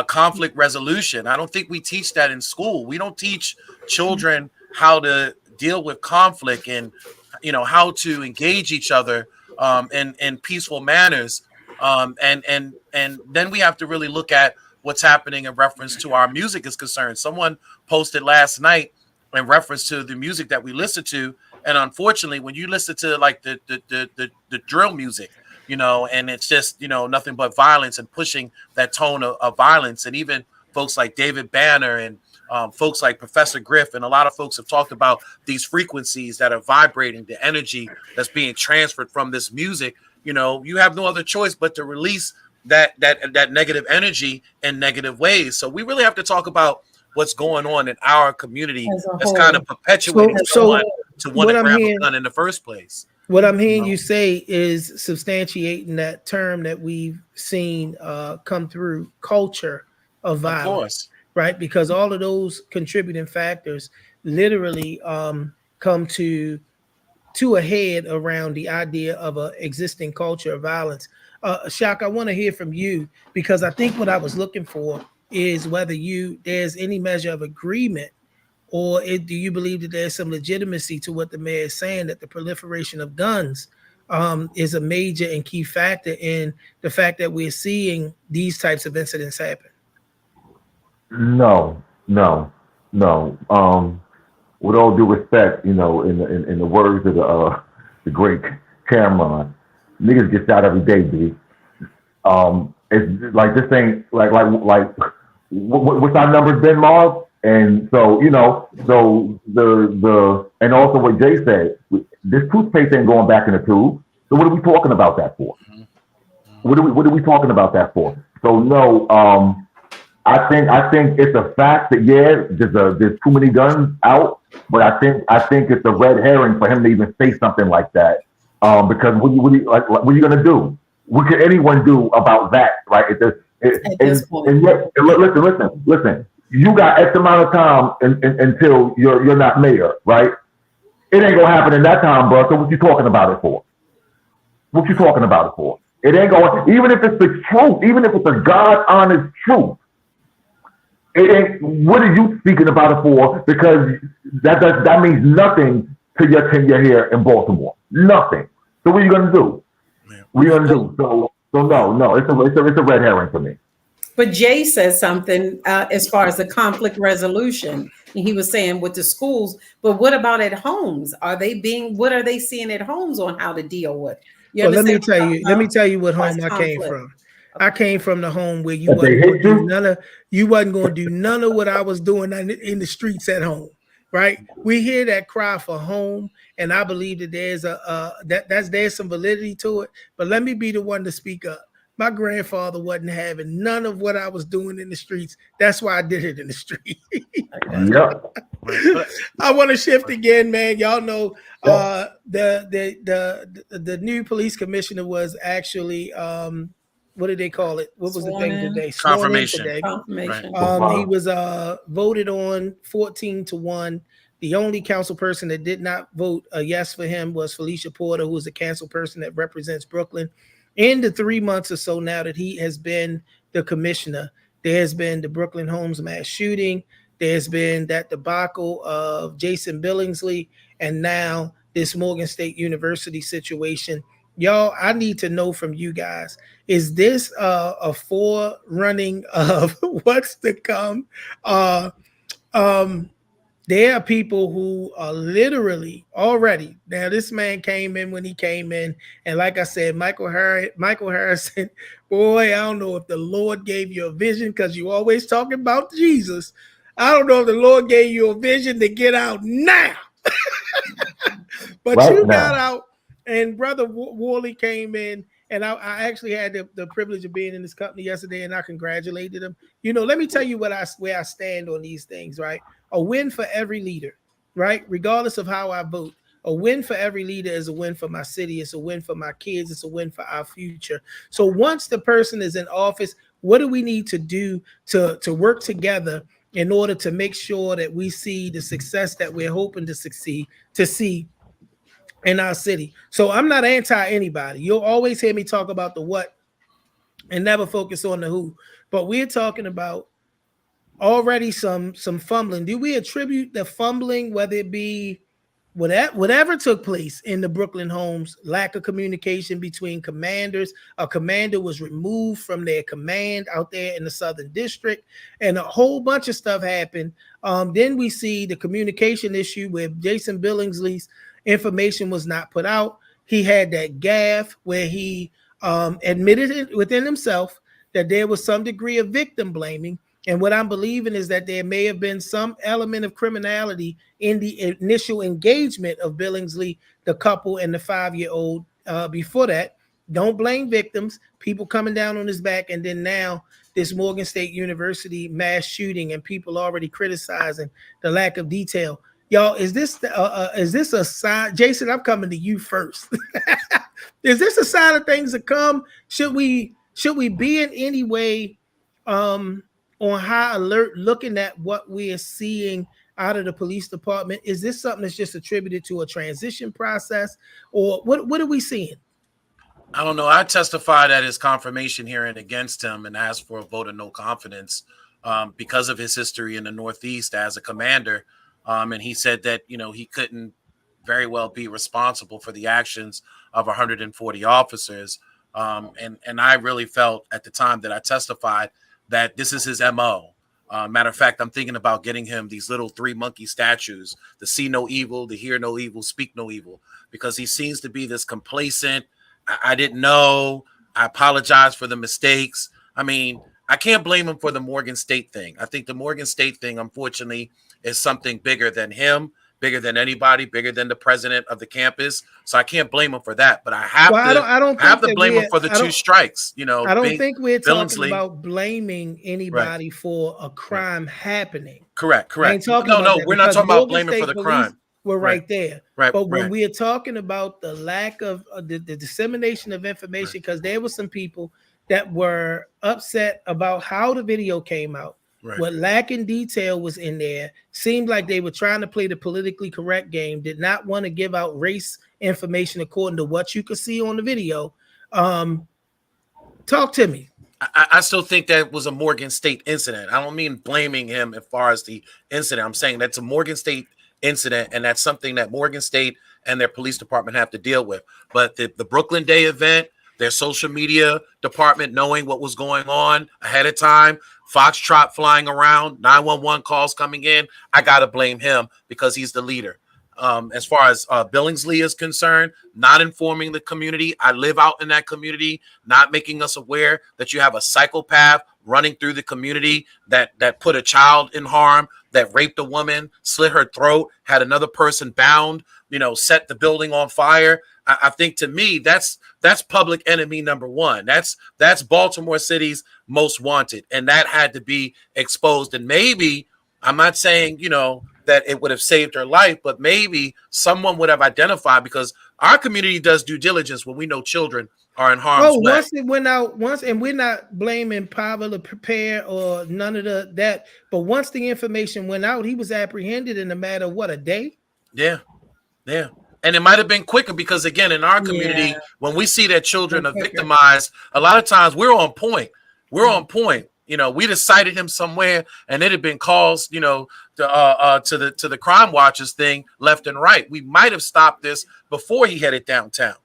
conflict resolution. I don't think we teach that in school. We don't teach children how to deal with conflict and how to engage each other in peaceful manners. And then we have to really look at what's happening in reference to our music is concerned. Someone posted last night in reference to the music that we listen to, and unfortunately, when you listen to like the drill music, and it's just nothing but violence and pushing that tone of violence, and even folks like David Banner and folks like Professor Griff and a lot of folks have talked about these frequencies that are vibrating, the energy that's being transferred from this music. You have no other choice but to release that negative energy in negative ways. So we really have to talk about what's going on in our community that's kind of perpetuating someone to want to grab a gun in the first place. What I'm hearing you say is substantiating that term that we've seen come through, culture of violence. Of course. Right? Because all of those contributing factors literally come to a head around the idea of an existing culture of violence. Shak, I want to hear from you because I think what I was looking for is whether there's any measure of agreement, or do you believe that there's some legitimacy to what the mayor is saying, that the proliferation of guns is a major and key factor in the fact that we're seeing these types of incidents happen? No. With all due respect, in the words of the great Cameron, niggas get shot every day, B. It's like this ain't like what's our numbers been, Marv? And so so the and also what Jay said, this toothpaste ain't going back in the tube. So what are we talking about that for? What are we talking about that for? So no, I think it's a fact that there's too many guns out, but I think it's a red herring for him to even say something like that. Because what are you gonna do? What can anyone do about that, right? At this point. And yet, listen. You got X amount of time until you're not mayor, right? It ain't gonna happen in that time, bro. So what you talking about it for? It ain't going. Even if it's the truth, even if it's a God honest truth, it ain't. What are you speaking about it for? Because that means nothing to your tenure here in Baltimore. Nothing. So what are you gonna do? What are you gonna do? So no. It's a red herring for me. But Jay says something as far as the conflict resolution. He was saying with the schools, but what about at homes? What are they seeing at homes on how to deal with? Well, let me tell you what home I came from. I came from the home where you wasn't going to do none of what I was doing in the streets at home. Right? We hear that cry for home, and I believe that there's some validity to it. But let me be the one to speak up. My grandfather wasn't having none of what I was doing in the streets. That's why I did it in the street. Yep. I want to shift again, man. Y'all know the new police commissioner was actually what did they call it? What was the thing today? Confirmation. Confirmation. Right. He was voted on 14-1. The only council person that did not vote a yes for him was Felicia Porter, who was the council person that represents Brooklyn. In the 3 months or so now that he has been the commissioner, there has been the Brooklyn Homes mass shooting. There's been that debacle of Jason Billingsley, and now this Morgan State University situation. Y'all, I need to know from you guys, is this a forerunning of what's to come? There are people who are literally already. Now, this man came in when he came in, and like I said, Michael Harrison, boy, I don't know if the Lord gave you a vision because you always talking about Jesus. I don't know if the Lord gave you a vision to get out now, but Right you got now. out, and Brother Worley came in, and I actually had the privilege of being in this company yesterday, and I congratulated him. You know, let me tell you where I stand on these things, right? A win for every leader, right? Regardless of how I vote. A win for every leader is a win for my city. It's a win for my kids. It's a win for our future. So once the person is in office, what do we need to do to work together in order to make sure that we see the success that we're hoping to see in our city? So I'm not anti anybody. You'll always hear me talk about the what and never focus on the who. But we're talking about already some fumbling. Do we attribute the fumbling, whether it be whatever took place in the Brooklyn homes, lack of communication between commanders? A commander was removed from their command out there in the Southern District, and a whole bunch of stuff happened. Then we see the communication issue where Jason Billingsley's information was not put out. He had that gaffe where he admitted it within himself that there was some degree of victim blaming. And what I'm believing is that there may have been some element of criminality in the initial engagement of Billingsley, the couple, and the 5-year-old before that. Don't blame victims, people coming down on his back, and then now this Morgan State University mass shooting and people already criticizing the lack of detail. Y'all, is this a sign? Jason, I'm coming to you first. Is this a sign of things to come? Should we be in any way on high alert looking at what we are seeing out of the police department? Is this something that's just attributed to a transition process, or what are we seeing? I don't know. I testified at his confirmation hearing against him and asked for a vote of no confidence because of his history in the Northeast as a commander. And he said that, he couldn't very well be responsible for the actions of 140 officers. And I really felt at the time that I testified that this is his MO. Matter of fact, I'm thinking about getting him these little 3 monkey statues, the see no evil, the hear no evil, speak no evil, because he seems to be this complacent. I didn't know. I apologize for the mistakes. I mean, I can't blame him for the Morgan State thing. I think the Morgan State thing, unfortunately, is something bigger than him, bigger than anybody, bigger than the president of the campus. So I can't blame him for that. But I have to blame him for the 2 strikes. I don't think we're talking Billingsley. about blaming anybody for a crime happening. Correct. I ain't talking No, we're not talking about blaming for the crime. We're right there. Right. But when we are talking about the lack of the dissemination of information, because there were some people that were upset about how the video came out. Right. What lacking detail was in there. Seemed like they were trying to play the politically correct game, did not want to give out race information according to what you could see on the video. Talk to me. I still think that was a Morgan State incident. I don't mean blaming him as far as the incident. I'm saying that's a Morgan State incident, and that's something that Morgan State and their police department have to deal with. But the Brooklyn Day event, their social media department knowing what was going on ahead of time, Foxtrot flying around, 911 calls coming in, I got to blame him because he's the leader. As far as Billingsley is concerned, not informing the community. I live out in that community, not making us aware that you have a psychopath running through the community that put a child in harm, that raped a woman, slit her throat, had another person bound, set the building on fire. I think to me, that's public enemy number one. That's Baltimore City's most wanted. And that had to be exposed. And maybe, I'm not saying, that it would have saved her life, but maybe someone would have identified, because our community does due diligence when we know children are in harm's way. Once it went out, and we're not blaming Pavel to prepare or none of that, but once the information went out, he was apprehended in a matter of what, a day? Yeah. And it might have been quicker because, again, in our community, when we see that children are victimized, a lot of times we're on point. We'd have cited him somewhere, and it had been calls, to the crime watchers thing left and right. We might have stopped this before he headed downtown.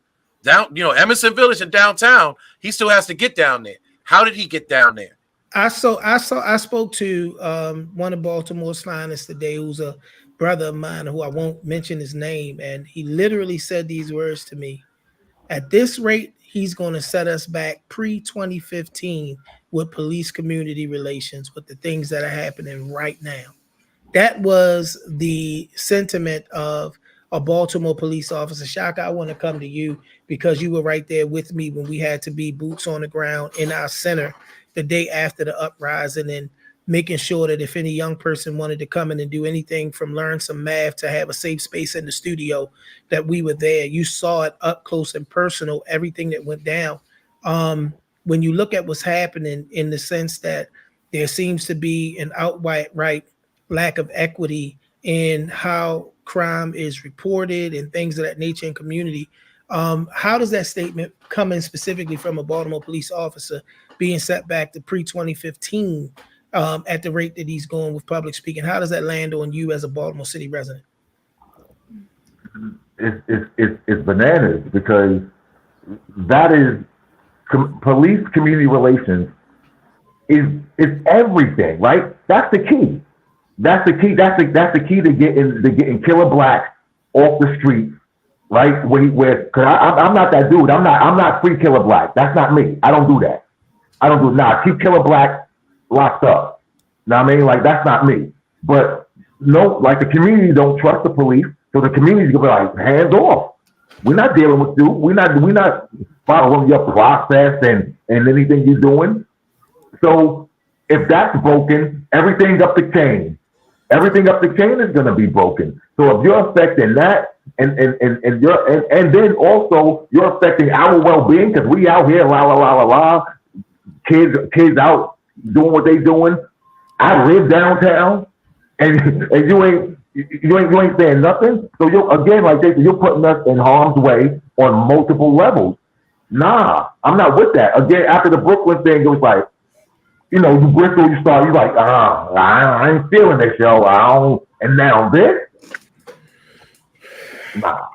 Emerson Village and downtown. He still has to get down there. How did he get down there? I spoke to one of Baltimore's finest today, who's a brother of mine who I won't mention his name, and he literally said these words to me. At this rate, he's going to set us back pre 2015 with police community relations, with the things that are happening right now. That was the sentiment of a Baltimore police officer. Shaka, I want to come to you because you were right there with me when we had to be boots on the ground in our center the day after the uprising, and making sure that if any young person wanted to come in and do anything from learn some math to have a safe space in the studio, that we were there. You saw it up close and personal, everything that went down. When you look at what's happening, in the sense that there seems to be an outright lack of equity in how crime is reported and things of that nature in community. How does that statement come in specifically from a Baltimore police officer being set back to pre 2015 at the rate that he's going with public speaking? How does that land on you as a Baltimore City resident? It's bananas, because that is police community relations is everything, right? That's the key. That's the key. That's the key to getting killer black off the streets, right? Because I'm not that dude. I'm not free killer black. That's not me. I don't do that. I don't do nah. Keep killer black locked up. You know what I mean? Like, that's not me. But no, like, the community don't trust the police, so the community's gonna be like, hands off. We're not dealing with you. We're not following your process and anything you're doing. So if that's broken, everything up the chain is going to be broken. So if you're affecting that, and then also you're affecting our well-being, because we out here, kids out doing what they doing. I live downtown, and you ain't saying nothing. So you're putting us in harm's way on multiple levels. Nah, I'm not with that. Again, after the Brooklyn thing, it was like, you bristle, you start, you're like, I ain't feeling this, yo. I don't, and now this? Nah.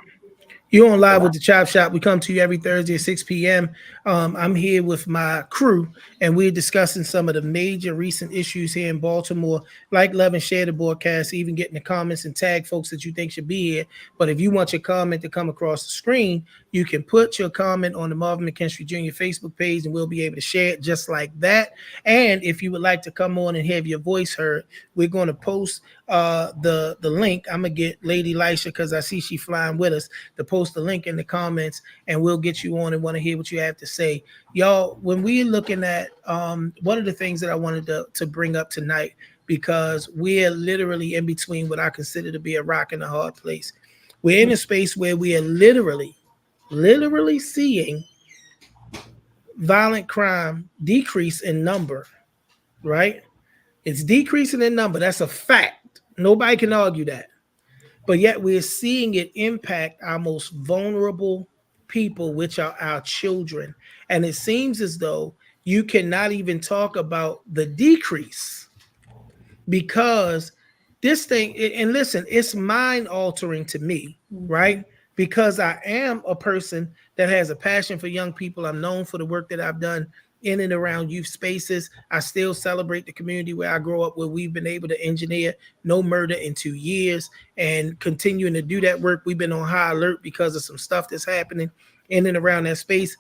You're on live with the Chop Shop. We come to you every Thursday at 6 p.m. I'm here with my crew, and we're discussing some of the major recent issues here in Baltimore. Like, love, and share the broadcast, even get in the comments and tag folks that you think should be here. But if you want your comment to come across the screen, you can put your comment on the Marvin McKinstry Jr. Facebook page, and we'll be able to share it just like that. And if you would like to come on and have your voice heard, we're going to post the link. I'm going to get Lady Lisha, because I see she flying with us, to post the link in the comments, and we'll get you on and want to hear what you have to say. Y'all, when we're looking at one of the things that I wanted to bring up tonight, because we're literally in between what I consider to be a rock and a hard place. We're in a space where we are literally seeing violent crime decrease in number, right? It's decreasing in number. That's a fact. Nobody can argue that. But yet we're seeing it impact our most vulnerable people, which are our children. And it seems as though you cannot even talk about the decrease, because this thing, and listen, it's mind altering to me, right? Because I am a person that has a passion for young people. I'm known for the work that I've done in and around youth spaces. I still celebrate the community where I grow up, where we've been able to engineer no murder in 2 years, and continuing to do that work. We've been on high alert because of some stuff that's happening in and around that space,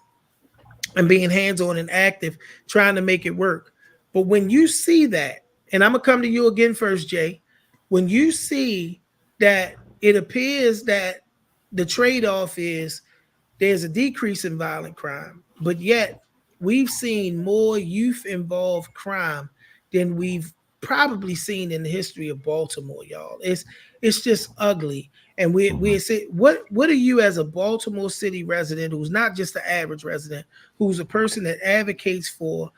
and being hands-on and active, trying to make it work. But when you see that, and I'm gonna come to you again first, Jay, when you see that it appears that the trade-off is there's a decrease in violent crime, but yet we've seen more youth-involved crime than we've probably seen in the history of Baltimore, y'all. It's just ugly. And we say, what are you, as a Baltimore City resident, who's not just the average resident, who's a person that advocates for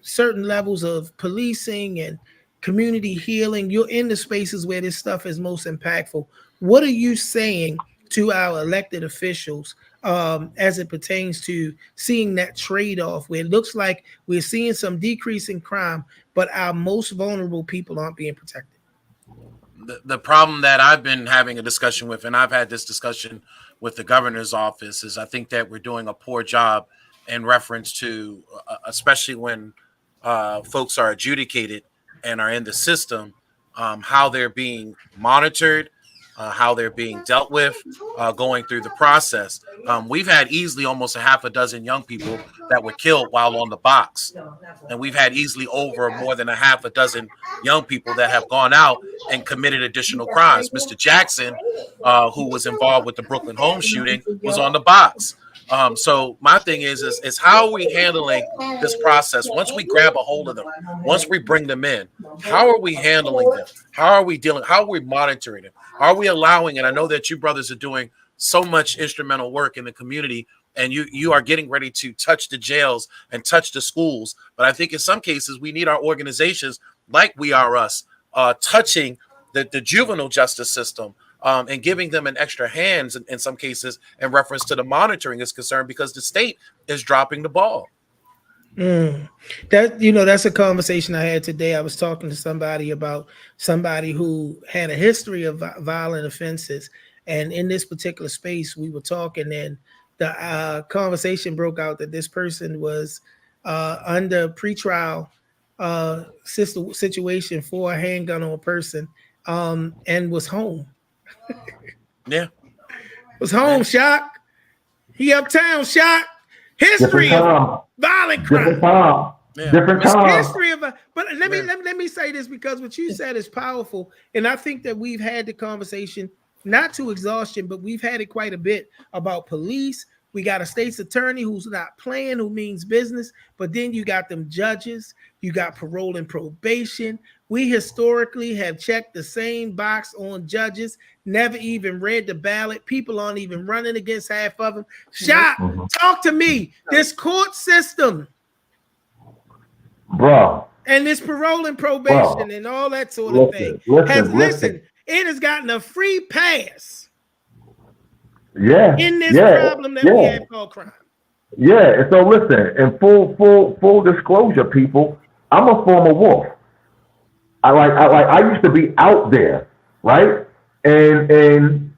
certain levels of policing and community healing? You're in the spaces where this stuff is most impactful. What are you saying to our elected officials as it pertains to seeing that trade-off, where it looks like we're seeing some decrease in crime, but our most vulnerable people aren't being protected? The problem that I've been having a discussion with, and I've had this discussion with the governor's office, is I think that we're doing a poor job in reference to, especially when folks are adjudicated and are in the system, how they're being monitored, how they're being dealt with, going through the process. We've had easily almost a half a dozen young people that were killed while on the box. And we've had easily over more than a half a dozen young people that have gone out and committed additional crimes. Mr. Jackson, who was involved with the Brooklyn home shooting, was on the box. So my thing is how are we handling this process? Once we grab a hold of them, once we bring them in, how are we handling them? How are we dealing? How are we monitoring them? Are we allowing? And I know that you brothers are doing so much instrumental work in the community, and you are getting ready to touch the jails and touch the schools. But I think in some cases we need our organizations like We Are Us touching the juvenile justice system. And giving them an extra hands in some cases in reference to the monitoring is concerned, because the state is dropping the ball. That's a conversation I had today. I was talking to somebody about somebody who had a history of violent offenses. And in this particular space, we were talking, and the conversation broke out that this person was under pretrial situation for a handgun on a person and was home. Yeah. Was home, Shock. He uptown, Shock. History of violent crime. Different time. History of but let me say this, because what you said is powerful. And I think that we've had the conversation, not to exhaustion, but we've had it quite a bit about police. We got a state's attorney who's not playing, who means business. But then you got them judges. You got parole and probation. We historically have checked the same box on judges, never even read the ballot. People aren't even running against half of them. Shot, talk to me. This court system, bro, and this parole and probation and all that sort of thing listen. It has gotten a free pass. Yeah. In this problem that we have called crime. Yeah. And so listen, in full disclosure, people, I'm a former wolf. I used to be out there, right? And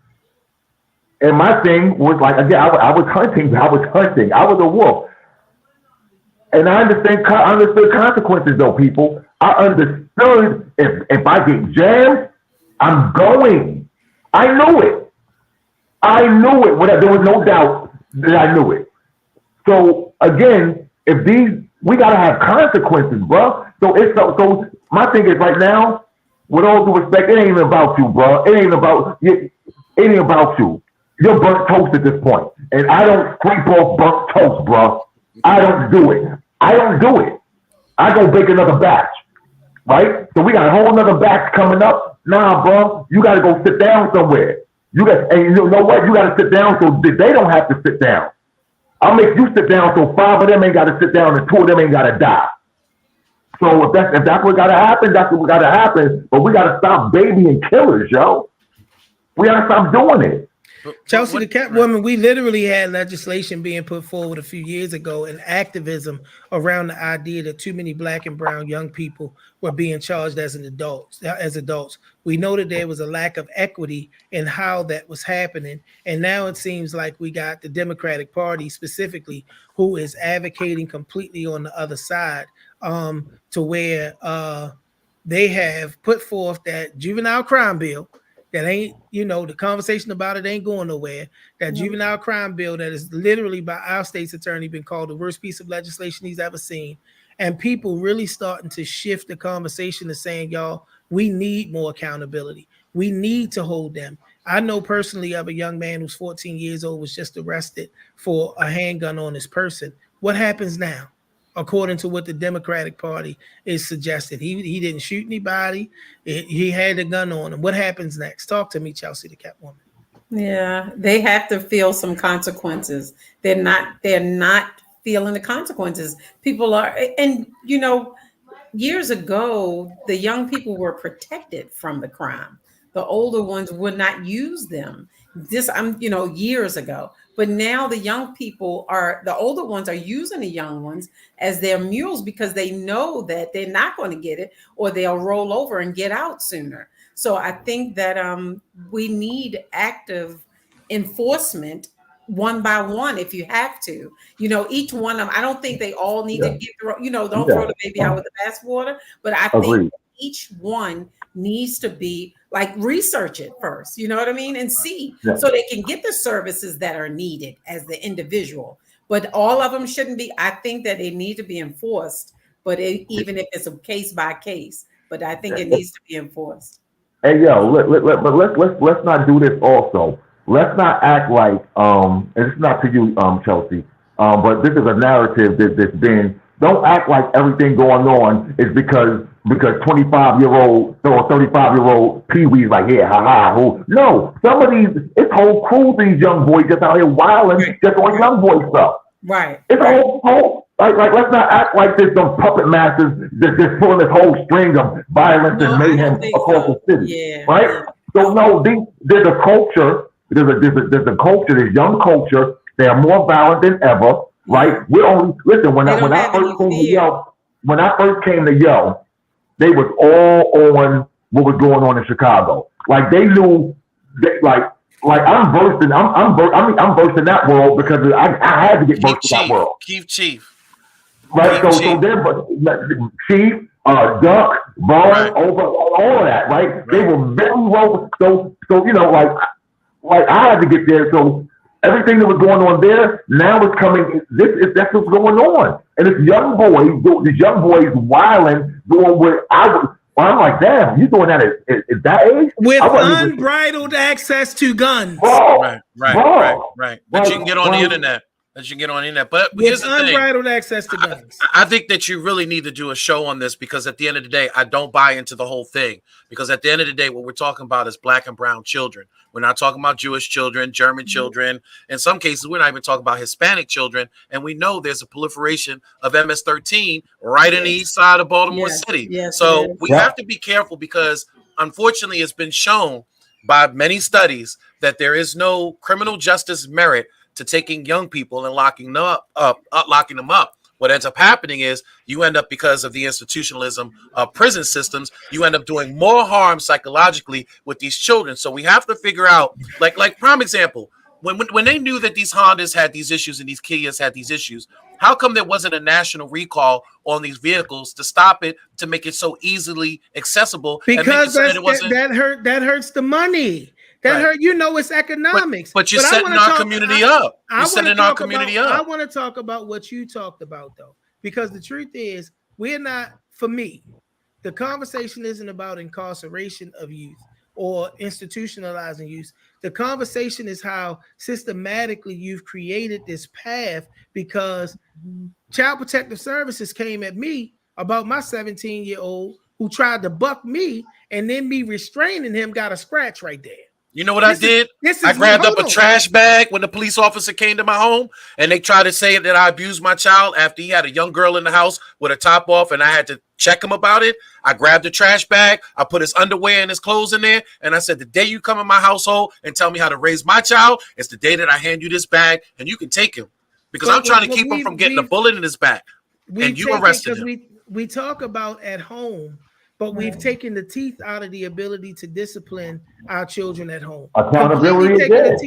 my thing was like, again, I was hunting. I was a wolf. And I understood consequences, though, people. I understood if I get jammed, I'm going. I knew it. There was no doubt that I knew it. So again, we gotta have consequences, bro. So my thing is right now, with all due respect, it ain't even about you, bro. It ain't about you. You're burnt toast at this point, and I don't scrape off burnt toast, bro. I don't do it. I go bake another batch, right? So we got a whole nother batch coming up. Nah, bro, you gotta go sit down somewhere. And you know what? You got to sit down so they don't have to sit down. I'll make you sit down so 5 of them ain't got to sit down and 2 of them ain't got to die. So if that's what got to happen, that's what got to happen. But we got to stop babying killers, yo. We got to stop doing it. Chelsea, the Catwoman, we literally had legislation being put forward a few years ago and activism around the idea that too many black and brown young people were being charged as adults. We know that there was a lack of equity in how that was happening. And now it seems like we got the Democratic Party specifically who is advocating completely on the other side to where they have put forth that juvenile crime bill. That ain't, the conversation about it ain't going nowhere. That juvenile crime bill that is literally by our state's attorney been called the worst piece of legislation he's ever seen. And people really starting to shift the conversation to saying, y'all, we need more accountability. We need to hold them. I know personally of a young man who's 14 years old was just arrested for a handgun on his person. What happens now? According to what the Democratic Party is suggesting. He didn't shoot anybody. He had a gun on him. What happens next? Talk to me, Chelsea, the Catwoman. Yeah, they have to feel some consequences. They're not feeling the consequences. People are, and years ago, the young people were protected from the crime. The older ones would not use them. Years ago. But now the older ones are using the young ones as their mules because they know that they're not going to get it or they'll roll over and get out sooner. So I think that we need active enforcement one by one if you have to. Each one of them, I don't think they all need to get, don't throw the baby out with the bathwater, but I think each one needs to be like research it first, you know what I mean, and see Yeah. so they can get the services that are needed as the individual. But all of them shouldn't be. I think that they need to be enforced, but even if it's a case by case, but I think it needs to be enforced. Hey yo, but let's not do this also. Let's not act like and it's not to you, Chelsea, but this is a narrative that's been. Don't act like everything going on is because 25-year-old or 35-year-old Pee Wee's like, yeah, ha. No, some of these, it's whole crew, these young boys just out here wilding just on young boy stuff. Right. It's a whole like let's not act like there's some puppet masters just pulling this whole string of violence and mayhem across the city. Yeah. Right? So no, there's a culture, there's a culture, this young culture, they are more violent than ever, right? We're only listen, when I first came to Yale, they was all on what was going on in Chicago. Like they knew that like I'm versed in that world because I had to get versed in that world. Chief. Right, so they're Chief, Duck, Vaughn, Right. over all of that, right? They were very well. So you know, like I had to get there. So everything that was going on there now is coming. That's what's going on, and it's young boys wilding, doing what I was. Well, I'm like, damn, you doing that at that age? With unbridled access to guns. Right. That you can get on the internet. But here's the thing. Unbridled access to guns. I think that you really need to do a show on this because at the end of the day, I don't buy into the whole thing. Because at the end of the day, what we're talking about is black and brown children. We're not talking about Jewish children, German children. In some cases, we're not even talking about Hispanic children. And we know there's a proliferation of MS-13 right in the east side of Baltimore City. Yes, so we have to be careful because unfortunately, it's been shown by many studies that there is no criminal justice merit to taking young people and locking them up. What ends up happening is you end up, because of the institutionalism of prison systems, you end up doing more harm psychologically with these children. So we have to figure out, like prime example, when they knew that these Hondas had these issues and these Kias had these issues, how come there wasn't a national recall on these vehicles to stop it, to make it so easily accessible? Because that hurts the money. That hurt, it's economics. But you're setting our community up. You're setting our community up. I want to talk about what you talked about, though, because the truth is, for me, the conversation isn't about incarceration of youth or institutionalizing youth. The conversation is how systematically you've created this path, because Child Protective Services came at me about my 17-year-old who tried to buck me, and then me restraining him got a scratch right there. You know what I did? I grabbed up a trash bag when the police officer came to my home, and they tried to say that I abused my child after he had a young girl in the house with a top off, and I had to check him about it. I grabbed the trash bag, I put his underwear and his clothes in there, and I said, the day you come in my household and tell me how to raise my child, it's the day that I hand you this bag, and you can take him. Because I'm trying to keep him from getting a bullet in his back. And you arrested him. We talk about at home, but we've taken the teeth out of the ability to discipline our children at home. Accountability again.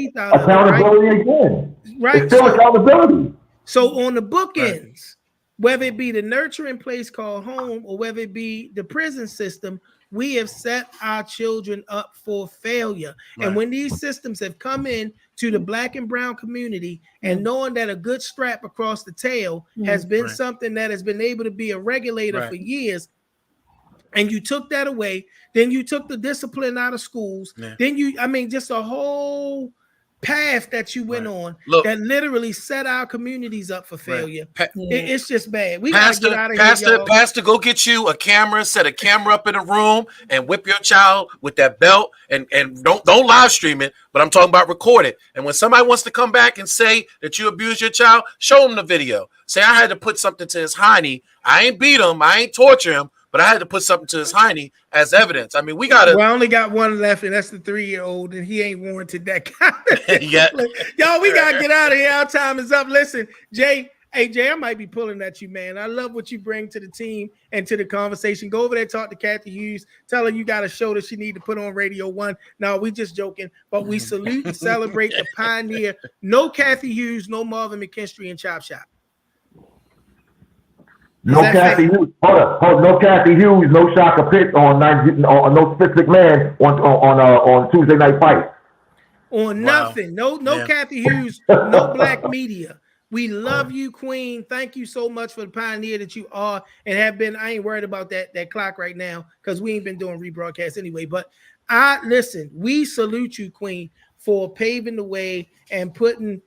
Right. It's still accountability. So on the bookends, whether it be the nurturing place called home or whether it be the prison system, we have set our children up for failure. Right. And when these systems have come in to the black and brown community, and knowing that a good strap across the tail has been something that has been able to be a regulator for years, and you took that away, then you took the discipline out of schools, then just a whole path that you went on that literally set our communities up for failure. It's just bad. We gotta get out of here, Pastor, go get you a camera, set a camera up in a room, and whip your child with that belt, and don't live stream it, but I'm talking about record it. And when somebody wants to come back and say that you abused your child, show them the video. Say, I had to put something to his hiney. I ain't beat him, I ain't torture him, but I had to put something to his hiney as evidence. I mean, we got to. Well, I only got one left, and that's the 3-year-old, and he ain't warranted that kind of thing. Y'all, we got to get out of here. Our time is up. Listen, Jay, I might be pulling at you, man. I love what you bring to the team and to the conversation. Go over there, talk to Kathy Hughes. Tell her you got a show that she need to put on Radio 1. No, we just joking, but we salute and celebrate the pioneer. No Kathy Hughes, no Marvin McKinstry and Chop Shop. No Kathy Hughes. Hold no Kathy Hughes, no Shaka Pitt on no Spitz McMahon on Tuesday Night Fight. On Wow. nothing. No Yeah. Kathy Hughes, no black media. We love you, Queen. Thank you so much for the pioneer that you are and have been. I ain't worried about that clock right now because we ain't been doing rebroadcasts anyway. But listen, we salute you, Queen, for paving the way and putting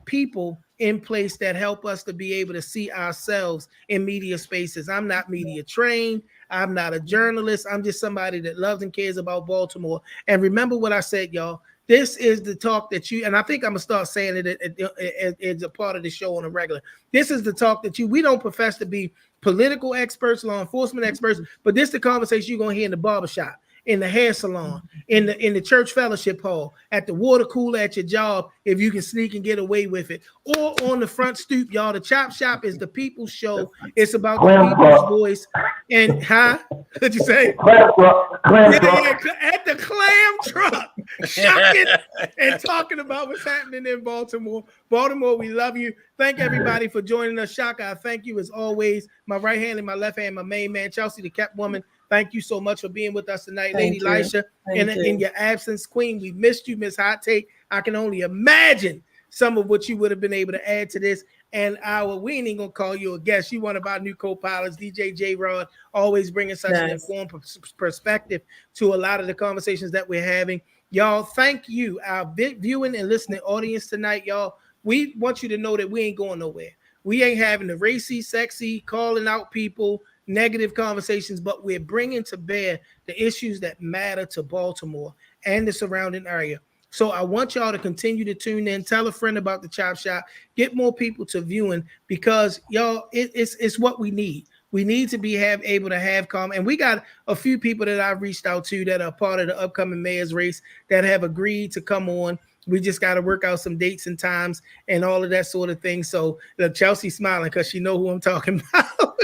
people in place that help us to be able to see ourselves in media spaces. I'm not media trained. I'm not a journalist. I'm just somebody that loves and cares about Baltimore. And remember what I said, y'all. This is the talk that you, and I think I'm gonna start saying it as a part of the show on a regular. This is the talk that we don't profess to be political experts, law enforcement experts, but this is the conversation you're gonna hear in the barbershop, in the hair salon, in the church fellowship hall, at the water cooler at your job, if you can sneak and get away with it, or on the front stoop, y'all. The Chop Shop is the people's show. It's about the people's voice. And what'd you say? Clam truck. At the clam truck, shocking and talking about what's happening in Baltimore. Baltimore, we love you. Thank everybody for joining us. Shaka, I thank you as always. My right hand and my left hand, my main man, Chelsea, the Kept Woman. Thank you so much for being with us tonight. Lady Lisha, in your absence, Queen, we missed you, Miss Hot Take. I can only imagine some of what you would have been able to add to this. And we ain't even gonna call you a guest. You one of our new co-pilots, DJ J Rod, always bringing such an informed perspective to a lot of the conversations that we're having. Y'all, thank you, our viewing and listening audience tonight, y'all. We want you to know that we ain't going nowhere. We ain't having the racy, sexy, calling out people, negative conversations, but we're bringing to bear the issues that matter to Baltimore and the surrounding area. So I want y'all to continue to tune in. Tell a friend about the Chop Shop. Get more people to viewing because y'all, it's what we need. We need to be able to have calm. And we got a few people that I've reached out to that are part of the upcoming mayor's race that have agreed to come on. We just got to work out some dates and times and all of that sort of thing. So Chelsea's smiling because she know who I'm talking about.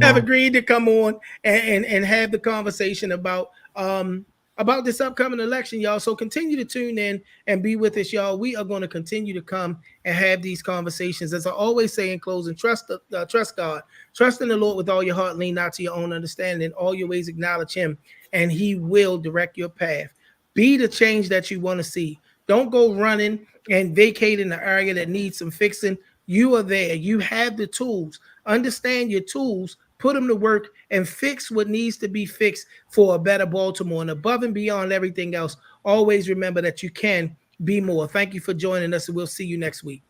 Have agreed to come on and have the conversation about this upcoming election, y'all. So continue to tune in and be with us, y'all. We are going to continue to come and have these conversations. As I always say in closing, trust God. Trust in the Lord with all your heart. Lean not to your own understanding. In all your ways acknowledge him, and he will direct your path. Be the change that you want to see. Don't go running and vacating the area that needs some fixing. You are there. You have the tools. Understand your tools. Put them to work and fix what needs to be fixed for a better Baltimore. And above and beyond everything else, always remember that you can be more. Thank you for joining us, and we'll see you next week.